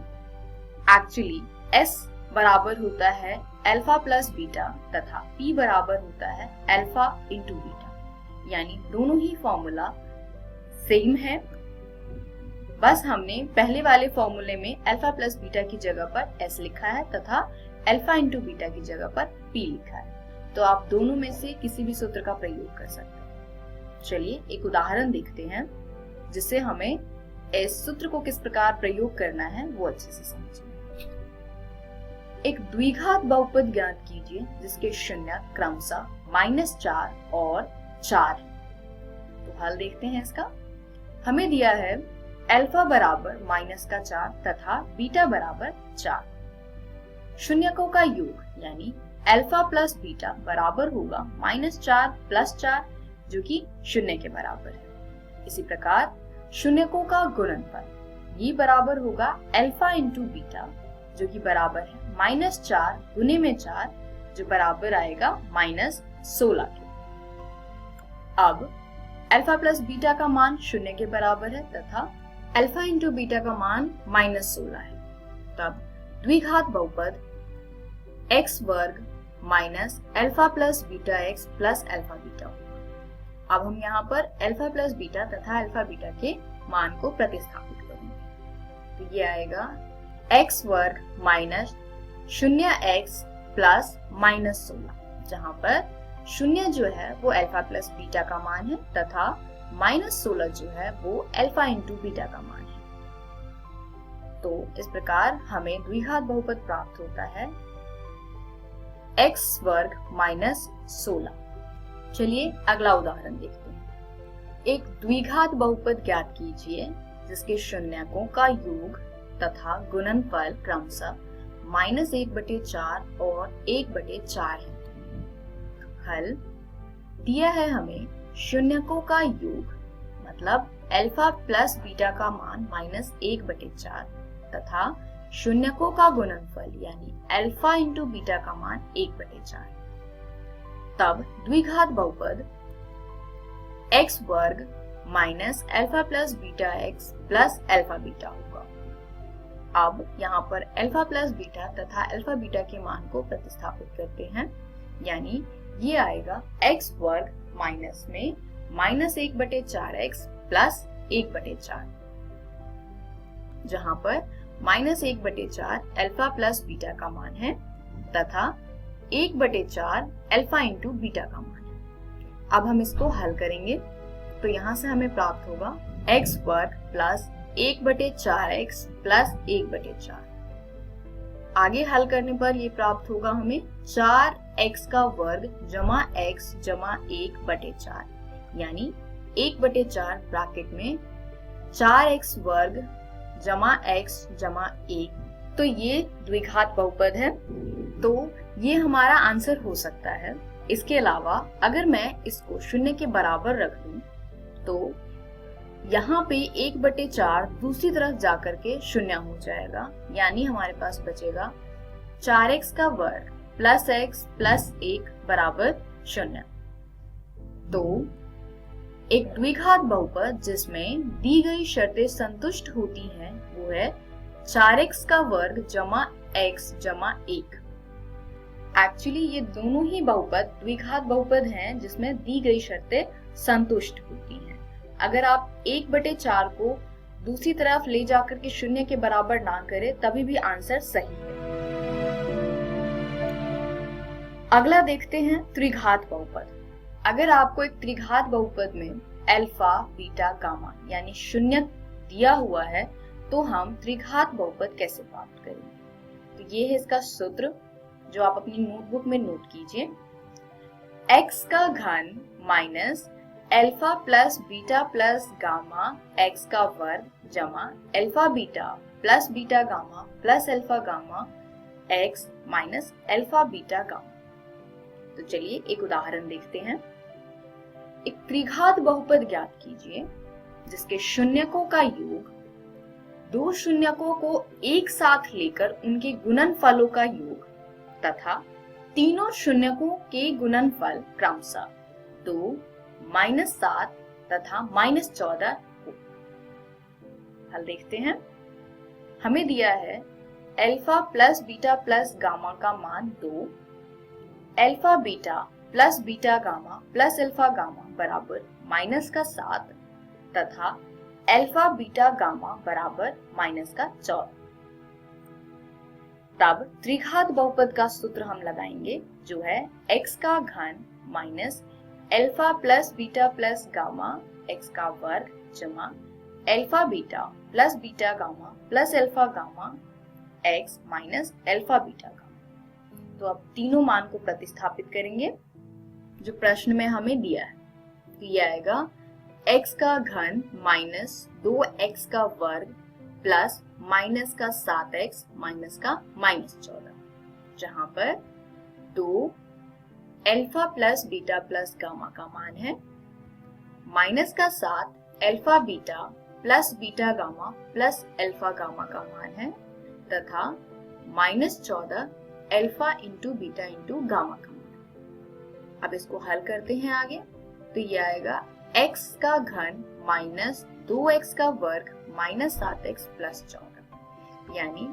Actually s बराबर होता है अल्फा प्लस बीटा तथा p बराबर होता है अल्फा इंटू बीटा, यानी दोनों ही फॉर्मूला सेम है। बस हमने पहले वाले फॉर्मूले में अल्फा प्लस बीटा की जगह पर s लिखा है तथा अल्फा इंटू बीटा की जगह पर p लिखा है। तो आप दोनों में से किसी भी सूत्र का प्रयोग कर सकते हैं। चलिए एक उदाहरण देखते हैं जिससे हमें इस सूत्र को किस प्रकार प्रयोग करना है वो अच्छे से समझें। एक द्विघात बहुपद ज्ञात कीजिए जिसके शून्य क्रमशः -4 और 4 है। तो हल देखते हैं इसका। हमें दिया है अल्फा बराबर -4 तथा बीटा बराबर 4। शून्यकों का योग यानी अल्फा प्लस बीटा बराबर होगा -4 + 4 जो कि 0 के बराबर है। इसी प्रकार शून्यकों का गुणनफल ये बराबर होगा अल्फा इंटू बीटा जो कि बराबर है -4 गुने में 4 जो बराबर आएगा -16 के। अब अल्फा प्लस बीटा का मान 0 के बराबर है तथा अल्फा इंटू बीटा का मान -16 है। तब द्विघात बहुपद x वर्ग minus alpha plus beta x plus alpha beta होगा। अब हम यहाँ पर अल्फा प्लस बीटा तथा अल्फा बीटा के मान को प्रतिस्थापित करेंगे। तो ये आएगा x वर्ग माइनस 0x प्लस -16, जहाँ पर 0 जो है वो अल्फा प्लस बीटा का मान है तथा -16 जो है वो अल्फा इंटू बीटा का मान है। तो इस प्रकार हमें द्विघात बहुपद प्राप्त होता है x वर्ग माइनस 16। चलिए अगला उदाहरण देखते हैं। एक द्विघात बहुपद ज्ञात कीजिए जिसके शून्यकों का योग तथा गुणनफल क्रमशः -1/4 और 1/4 है। हल दिया है हमें शून्यकों का योग मतलब अल्फा प्लस बीटा का मान -1/4 तथा शून्यकों का गुणनफल यानी अल्फा इंटू बीटा का मान 1/4। तब द्विघात बहुपद x वर्ग minus alpha plus beta x plus alpha beta होगा। अब यहाँ पर अल्फा प्लस बीटा तथा अल्फा बीटा के मान को प्रतिस्थापित करते हैं, यानी ये आएगा x वर्ग माइनस में -1/4x प्लस 1/4, जहाँ पर -1/4 अल्फा प्लस बीटा का मान है तथा 1/4 अल्फा इंटू बीटा का मान है। अब हम इसको हल करेंगे तो यहाँ से हमें प्राप्त होगा x वर्ग प्लस 1/4x प्लस 1/4। आगे हल करने पर ये प्राप्त होगा हमें 4x का वर्ग जमा x जमा 1/4, यानी 1/4 ब्रैकेट में 4x वर्ग जमा x जमा 1। तो ये द्विघात बहुपद है, तो ये हमारा आंसर हो सकता है। इसके अलावा अगर मैं इसको 0 के बराबर रख दूं तो यहाँ पे 1/4 दूसरी तरफ जाकर के 0 हो जाएगा, यानी हमारे पास बचेगा 4x का वर्ग प्लस x प्लस 1 बराबर 0। तो एक द्विघात बहुपद जिसमें दी गई शर्तें संतुष्ट होती हैं वो है 4x का वर्ग जमा x जमा 1। एक्चुअली ये दोनों ही बहुपद द्विघात बहुपद हैं जिसमें दी गई शर्तें संतुष्ट होती हैं। अगर आप 1/4 को दूसरी तरफ ले जाकर के 0 के बराबर ना करें तभी भी आंसर सही है। अगला देखते हैं त्रिघात बहुपद। अगर आपको एक त्रिघात बहुपद में अल्फा बीटा गामा यानी 0 दिया हुआ है तो हम त्रिघात बहुपद कैसे प्राप्त करेंगे। तो ये है इसका सूत्र जो आप अपनी नोटबुक में नोट कीजिए। x का घन minus alpha plus beta plus gamma x का वर्ग जमा alpha beta plus beta gamma plus alpha gamma x minus alpha beta gamma. तो चलिए एक उदाहरण देखते हैं। एक त्रिघात बहुपद ज्ञात कीजिए जिसके शून्यकों का योग दो शून्यकों को एक साथ लेकर उनके गुणनफलों का योग तथा तीनों शून्यकों के गुणनफल क्रमशः 2, -7 तथा -14 हो। हल देखते हैं। हमें दिया है alpha plus beta plus gamma का मान 2, alpha beta plus beta gamma plus alpha gamma बराबर माइनस का 7 तथा अल्फा बीटा गामा बराबर माइनस का 14। तब त्रिघात बहुपद का सूत्र हम लगाएंगे जो है x का घन minus alpha plus beta plus gamma x का वर्ग जमा alpha beta plus beta gamma plus alpha gamma x minus alpha beta gamma. तो अब तीनों मान को प्रतिस्थापित करेंगे जो प्रश्न में हमें दिया है। तो ये आएगा x का घन माइनस 2x का वर्ग प्लस माइनस का 7x माइनस का -14, जहां पर 2 alpha plus beta plus gamma का मान है, माइनस का 7 alpha beta plus beta gamma plus alpha gamma का मान है तथा -14 alpha into beta into gamma का मान। अब इसको हल करते हैं आगे। तो ये आएगा x का घन माइनस 2x का वर्ग माइनस 7x प्लस 14, यानी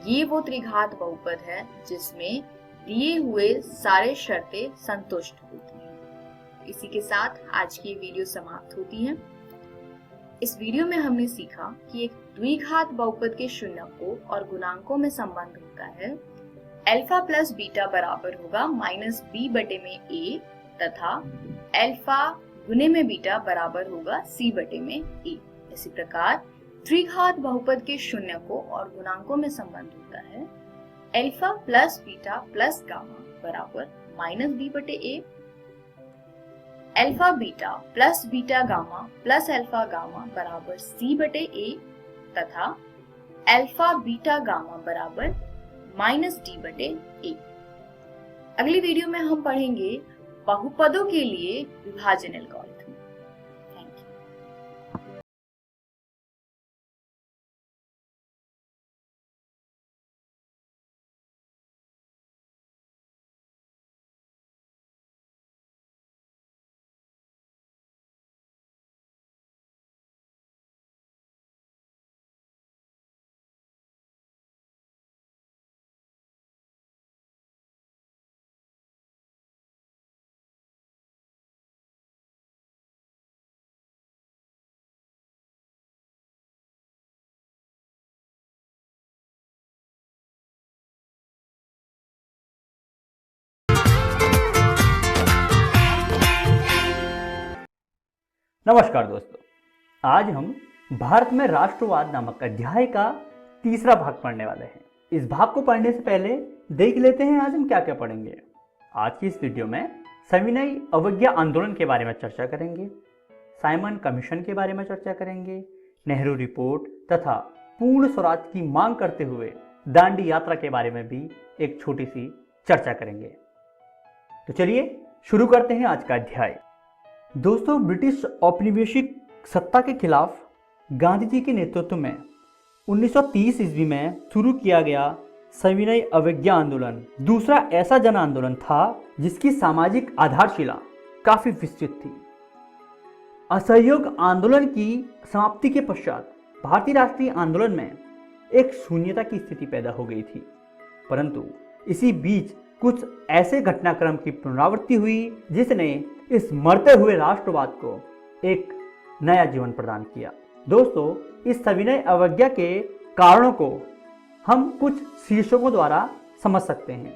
ये वो त्रिघात बहुपद है जिसमें दिए हुए सारे शर्तें संतुष्ट होती हैं। इसी के साथ आज की वीडियो समाप्त होती है। इस वीडियो में हमने सीखा कि एक द्विघात बहुपद के शून्यकों और गुणांकों में संबंध होता है। अल्फा प्लस बीटा बराबर होगा माइनस b बटे में a तथा अल्फा गुने में बीटा बराबर होगा c बटे में a। इसी प्रकार त्रिघात बहुपद के शून्यकों और गुणांकों में संबंध होता है alpha plus beta plus gamma बराबर माइनस b बटे a, alpha beta plus beta gamma plus alpha gamma बराबर c बटे a तथा अल्फा बीटा गामा बराबर माइनस d बटे a। अगली वीडियो में हम पढ़ेंगे बहुपदों के लिए विभाजन एल्गोरिथम। नमस्कार दोस्तों, आज हम भारत में राष्ट्रवाद नामक अध्याय का तीसरा भाग पढ़ने वाले हैं। इस भाग को पढ़ने से पहले देख लेते हैं आज हम क्या क्या पढ़ेंगे। आज की इस वीडियो में सविनय अवज्ञा आंदोलन के बारे में चर्चा करेंगे, साइमन कमीशन के बारे में चर्चा करेंगे, नेहरू रिपोर्ट तथा पूर्ण स्वराज की मांग करते हुए दांडी यात्रा के बारे में भी एक छोटी सी चर्चा करेंगे। तो चलिए शुरू करते हैं आज का अध्याय। दोस्तों, ब्रिटिश औपनिवेशिक सत्ता के खिलाफ गांधी जी के नेतृत्व में 1930 ईस्वी में शुरू किया गया सविनय अवज्ञा आंदोलन दूसरा ऐसा जन आंदोलन था जिसकी सामाजिक आधारशिला काफी विस्तृत थी। असहयोग आंदोलन की समाप्ति के पश्चात भारतीय राष्ट्रीय आंदोलन में एक शून्यता की स्थिति पैदा हो गई थी, परंतु इसी बीच कुछ ऐसे घटनाक्रम की पुनरावृत्ति हुई जिसने इस मरते हुए राष्ट्रवाद को एक नया जीवन प्रदान किया। दोस्तों, इस सविनय अवज्ञा के कारणों को हम कुछ शीर्षकों द्वारा समझ सकते हैं।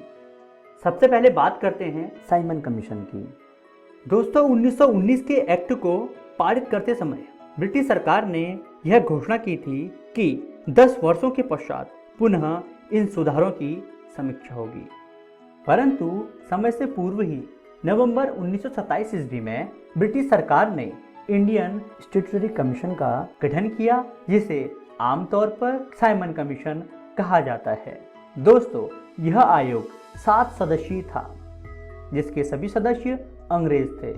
सबसे पहले बात करते हैं साइमन कमीशन की। दोस्तों, 1919 के एक्ट को पारित करते समय ब्रिटिश सरकार ने यह घोषणा की थी कि 10 वर्षों के पश्चात पुनः इन सुधारों की समीक्षा होगी, परंतु समय से पूर्व ही नवंबर 1927 ईस्वी में ब्रिटिश सरकार ने इंडियन स्टैट्यूटरी कमीशन का गठन किया, जिसे आमतौर पर साइमन कमीशन कहा जाता है। दोस्तों, यह आयोग 7 सदस्यीय था जिसके सभी सदस्य अंग्रेज थे।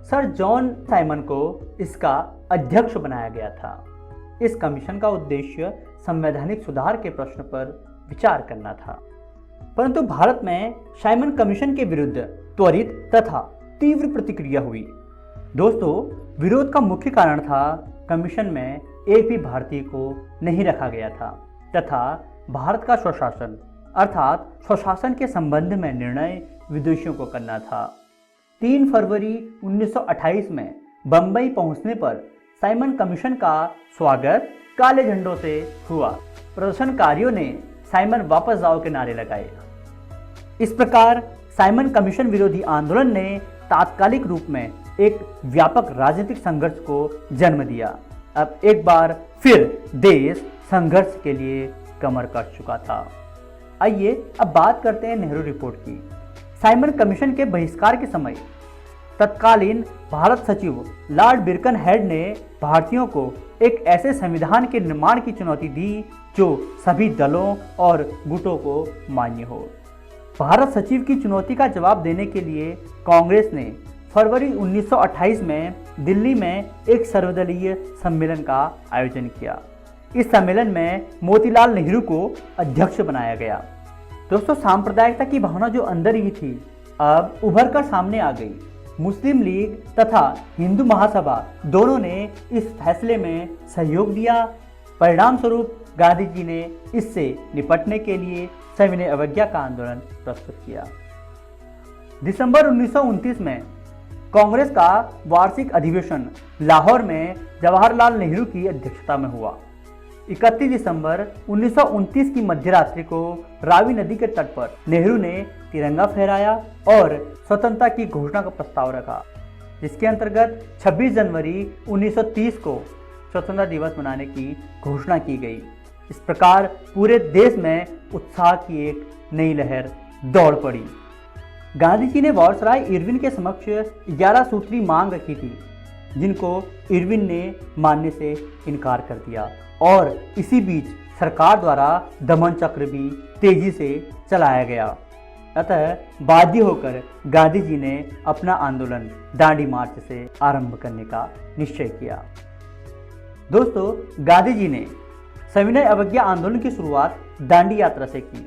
सर जॉन साइमन को इसका अध्यक्ष बनाया गया था। इस कमीशन का उद्देश्य संवैधानिक सुधार के प्रश्न पर विचार करना था, परंतु भारत में साइमन कमीशन के विरुद्ध त्वरित तथा तीव्र प्रतिक्रिया हुई। दोस्तों, विरोध का मुख्य कारण था कमीशन में एक भी भारतीय को नहीं रखा गया था तथा भारत का स्वशासन अर्थात स्वशासन के संबंध में निर्णय विदेशियों को करना था। 3 फरवरी 1928 में बंबई पहुंचने पर साइमन कमीशन का स्वागत काले झंडों से हुआ। प्रदर्शनकारियों ने साइमन वापस जाओ के नारे लगाए। इस प्रकार साइमन कमीशन विरोधी आंदोलन ने तात्कालिक रूप में एक व्यापक राजनीतिक संघर्ष को जन्म दिया। अब एक बार फिर देश संघर्ष के लिए कमर कस चुका था। आइए अब बात करते हैं नेहरू रिपोर्ट की। साइमन कमीशन के बहिष्कार के समय तत्कालीन भारत सचिव लॉर्ड बिरकनहेड ने भारतीयों को एक ऐसे संविधान के निर्माण की चुनौती दी जो सभी दलों और गुटों को मान्य हो। भारत सचिव की चुनौती का जवाब देने के लिए कांग्रेस ने फरवरी 1928 में दिल्ली में एक सर्वदलीय सम्मेलन का आयोजन किया। इस सम्मेलन में मोतीलाल नेहरू को अध्यक्ष बनाया गया। दोस्तों, सांप्रदायिकता की भावना जो अंदर ही थी अब उभर कर सामने आ गई। मुस्लिम लीग तथा हिंदू महासभा दोनों ने इस फैसले में सहयोग दिया। परिणाम स्वरूप गांधी जी ने इससे निपटने के लिए सविनय अवज्ञा का आंदोलन प्रस्तुत किया। दिसंबर 1929 में कांग्रेस का वार्षिक अधिवेशन लाहौर में जवाहरलाल नेहरू की अध्यक्षता में हुआ। 31 दिसंबर 1929 की मध्यरात्रि को रावी नदी के तट पर नेहरू ने तिरंगा फहराया और स्वतंत्रता की घोषणा का प्रस्ताव रखा, जिसके अंतर्गत 26 जनवरी 1930 को स्वतंत्रता दिवस मनाने की घोषणा की गई। इस प्रकार पूरे देश में उत्साह की एक नई लहर दौड़ पड़ी। गांधी जी ने वायसराय इरविन के समक्ष 11 सूत्री मांग रखी थी, जिनको इरविन ने मानने से इनकार कर दिया और इसी बीच सरकार द्वारा दमन चक्र भी तेजी से चलाया गया। अतः बाध्य होकर गांधी जी ने अपना आंदोलन दांडी मार्च से आरंभ करने का निश्चय किया। दोस्तों, गांधी जी ने सविनय अवज्ञा आंदोलन की शुरुआत दांडी यात्रा से की।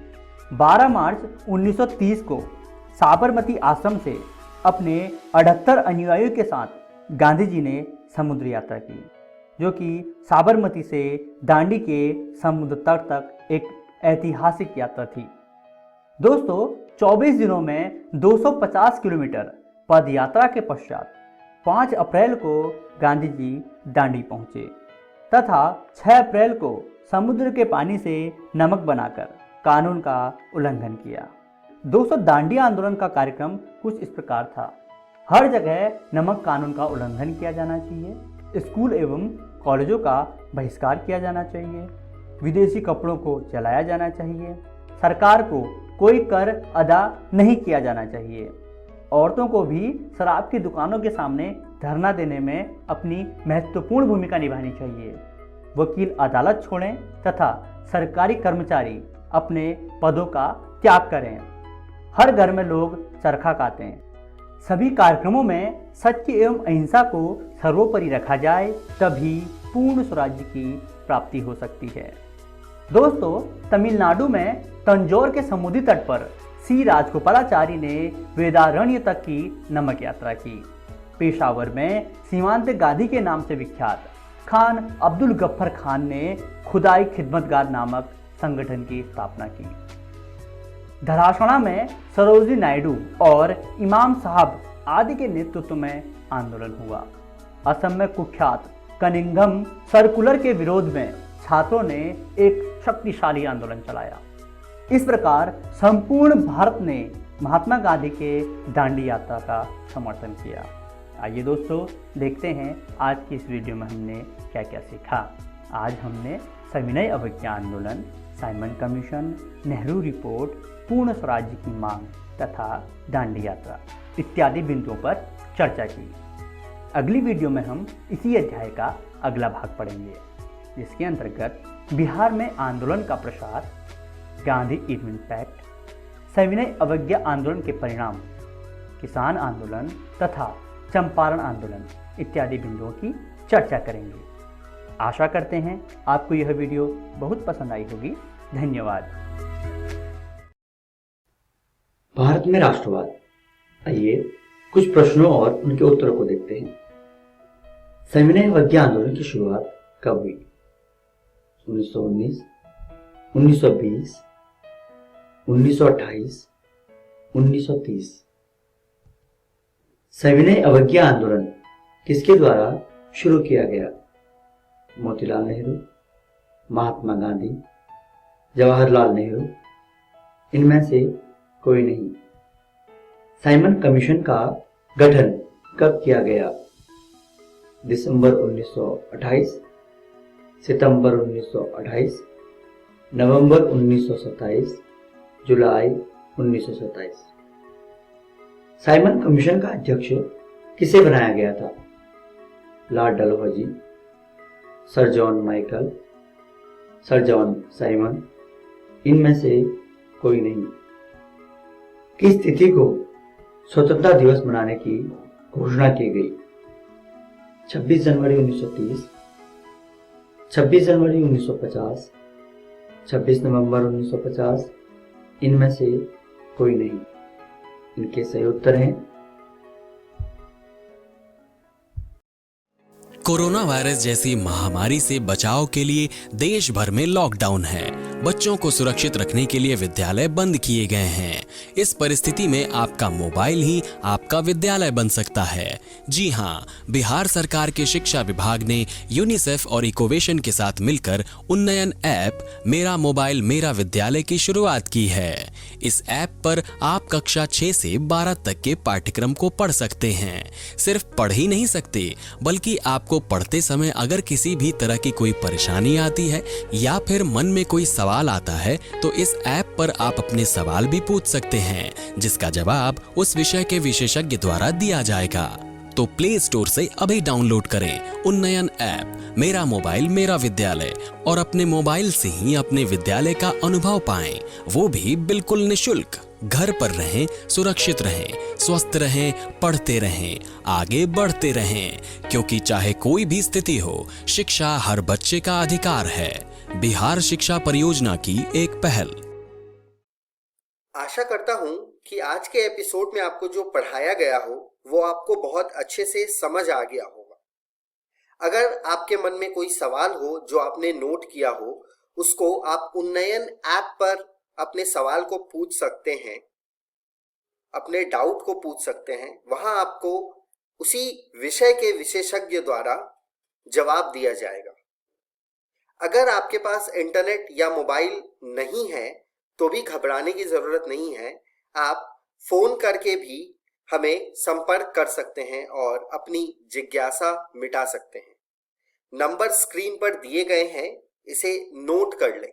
12 मार्च 1930 को साबरमती आश्रम से अपने 78 अनुयायियों के साथ गांधी जी ने समुद्र यात्रा की, जो कि साबरमती से दांडी के समुद्र तट तक एक ऐतिहासिक यात्रा थी। दोस्तों, 24 दिनों में 250 किलोमीटर पद यात्रा के पश्चात 5 अप्रैल को गांधी जी दांडी पहुंचे तथा 6 अप्रैल को समुद्र के पानी से नमक बनाकर कानून का उल्लंघन किया। दोस्तों, दांडी आंदोलन का कार्यक्रम कुछ इस प्रकार था। हर जगह नमक कानून का उल्लंघन किया जाना चाहिए, स्कूल एवं कॉलेजों का बहिष्कार किया जाना चाहिए, विदेशी कपड़ों को जलाया जाना चाहिए, सरकार को कोई कर अदा नहीं किया जाना चाहिए, औरतों को भी शराब की दुकानों के सामने धरना देने में अपनी महत्वपूर्ण भूमिका निभानी चाहिए, वकील अदालत छोड़ें तथा सरकारी कर्मचारी अपने पदों का त्याग करें, हर घर में लोग चरखा काटें, सभी कार्यक्रमों में सत्य एवं अहिंसा को सर्वोपरि रखा जाए, तभी पूर्ण स्वराज्य की प्राप्ति हो सकती है। दोस्तों, तमिलनाडु में तंजौर के समुद्री तट पर सी राजगोपालाचारी ने वेदारण्य तक की नमक यात्रा की। पेशावर में सीमांत गांधी के नाम से विख्यात खान अब्दुल गफ्फर खान ने खुदाई खिदमतगार नामक संगठन की स्थापना की। धरासणा में सरोजिनी नायडू और इमाम साहब आदि के नेतृत्व में आंदोलन हुआ। असम में कुख्यात कनिंघम सर्कुलर के विरोध में छात्रों ने एक शक्तिशाली आंदोलन चलाया। इस प्रकार संपूर्ण भारत ने महात्मा गांधी के दांडी यात्रा का समर्थन किया। आइए दोस्तों, देखते हैं आज की इस वीडियो में हमने क्या क्या सीखा। आज हमने सविनय अवज्ञा आंदोलन, साइमन कमीशन, नेहरू रिपोर्ट, पूर्ण स्वराज्य की मांग तथा दांडी यात्रा इत्यादि बिंदुओं पर चर्चा की। अगली वीडियो में हम इसी अध्याय का अगला भाग पढ़ेंगे, जिसके अंतर्गत बिहार में आंदोलन का प्रसार, गांधी इरविन पैक्ट, सविनय अवज्ञा आंदोलन के परिणाम, किसान आंदोलन तथा चंपारण आंदोलन इत्यादि बिंदुओं की चर्चा करेंगे। आशा करते हैं आपको यह वीडियो बहुत पसंद आई होगी। धन्यवाद। भारत में राष्ट्रवाद। आइए कुछ प्रश्नों और उनके उत्तरों को देखते हैं। सविनय अवज्ञा आंदोलन की शुरुआत कब हुई? 1919, 1920, 1928, 1930। सविनय अवज्ञा आंदोलन किसके द्वारा शुरू किया गया? मोतीलाल नेहरू, महात्मा गांधी, जवाहरलाल नेहरू, इनमें से कोई नहीं। साइमन कमीशन का गठन कब किया गया? दिसंबर 1928, सितंबर 1928, नवंबर 1927, जुलाई 1927। साइमन कमीशन का अध्यक्ष किसे बनाया गया था? Lord Dalhousie, sir John Michael, sir John Simon, इनमें से कोई नहीं। किस तिथि को स्वतंत्रता दिवस मनाने की घोषणा की गई? 26 जनवरी 1930, 26 जनवरी 1950, 26 नवंबर 1950, इनमें से कोई नहीं। इनके सही उत्तर हैं कोरोना वायरस जैसी महामारी से बचाव के लिए देश भर में लॉकडाउन है। बच्चों को सुरक्षित रखने के लिए विद्यालय बंद किए गए हैं। इस परिस्थिति में आपका मोबाइल ही आपका विद्यालय बन सकता है। जी हाँ, बिहार सरकार के शिक्षा विभाग ने यूनिसेफ और इकोवेशन के साथ मिलकर उन्नयन ऐप मेरा मोबाइल मेरा विद्यालय की शुरुआत की है। इस ऐप पर आप कक्षा 6 से 12 तक के पाठ्यक्रम को पढ़ सकते हैं। सिर्फ पढ़ ही नहीं सकते, बल्कि आपको पढ़ते समय अगर किसी भी तरह की कोई परेशानी आती है या फिर मन में कोई सवाल आता है तो इस ऐप पर आप अपने सवाल भी पूछ सकते हैं, जिसका जवाब उस विषय के विशेषज्ञ द्वारा दिया जाएगा। तो प्ले स्टोर से अभी डाउनलोड करें उन्नयन ऐप मेरा मोबाइल मेरा विद्यालय और अपने मोबाइल से ही अपने विद्यालय का अनुभव पाएं, वो भी बिल्कुल निशुल्क। घर पर रहें, सुरक्षित रहें, स्वस्थ रहें, पढ़ते रहें, आगे बढ़ते रहें, क्योंकि चाहे कोई भी स्थिति हो, शिक्षा हर बच्चे का अधिकार है। बिहार शिक्षा परियोजना की एक पहल। आशा करता हूं कि आज के एपिसोड में आपको जो पढ़ाया गया हो वो आपको बहुत अच्छे से समझ आ गया होगा। अगर आपके मन में कोई सवाल हो जो आपने नोट किया हो, उसको आप उन्नयन ऐप पर अपने सवाल को पूछ सकते हैं, अपने डाउट को पूछ सकते हैं। वहां आपको उसी विषय के विशेषज्ञ द्वारा जवाब दिया जाएगा। अगर आपके पास इंटरनेट या मोबाइल नहीं है तो भी घबराने की जरूरत नहीं है। आप फोन करके भी हमें संपर्क कर सकते हैं और अपनी जिज्ञासा मिटा सकते हैं। नंबर स्क्रीन पर दिए गए हैं, इसे नोट कर लें।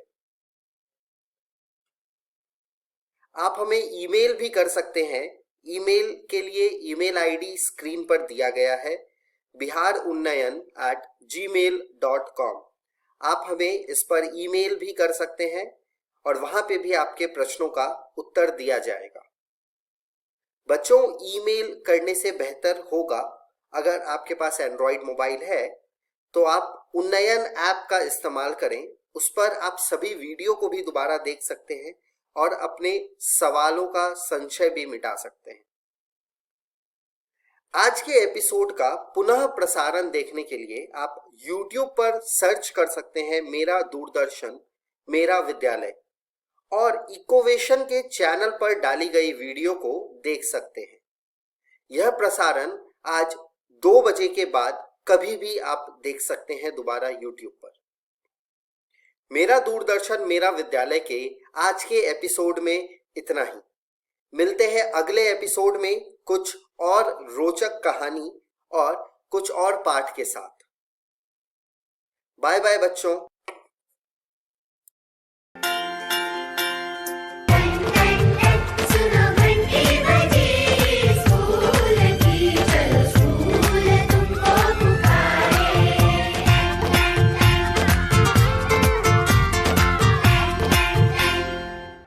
आप हमें ईमेल भी कर सकते हैं। ईमेल के लिए ईमेल आईडी स्क्रीन पर दिया गया है, biharunnyan@gmail.com। आप हमें इस पर ईमेल भी कर सकते हैं और वहां पे भी आपके प्रश्नों का उत्तर दिया जाएगा। बच्चों, ईमेल करने से बेहतर होगा अगर आपके पास एंड्रॉयड मोबाइल है तो आप उन्नयन ऐप का इस्तेमाल करें। उस पर आप सभी वीडियो को भी दोबारा देख सकते हैं और अपने सवालों का संशय भी मिटा सकते हैं। आज के एपिसोड का पुनः प्रसारण देखने के लिए आप YouTube पर सर्च कर सकते हैं मेरा दूरदर्शन मेरा विद्यालय और इकोवेशन के चैनल पर डाली गई वीडियो को देख सकते हैं। यह प्रसारण आज 2 बजे के बाद कभी भी आप देख सकते हैं दोबारा YouTube पर। मेरा दूरदर्शन मेरा विद्यालय के आज के एपिसोड में इतना ही। मिलते हैं अगले एपिसोड में कुछ और रोचक कहानी और कुछ और पाठ के साथ। बाय बाय बच्चों।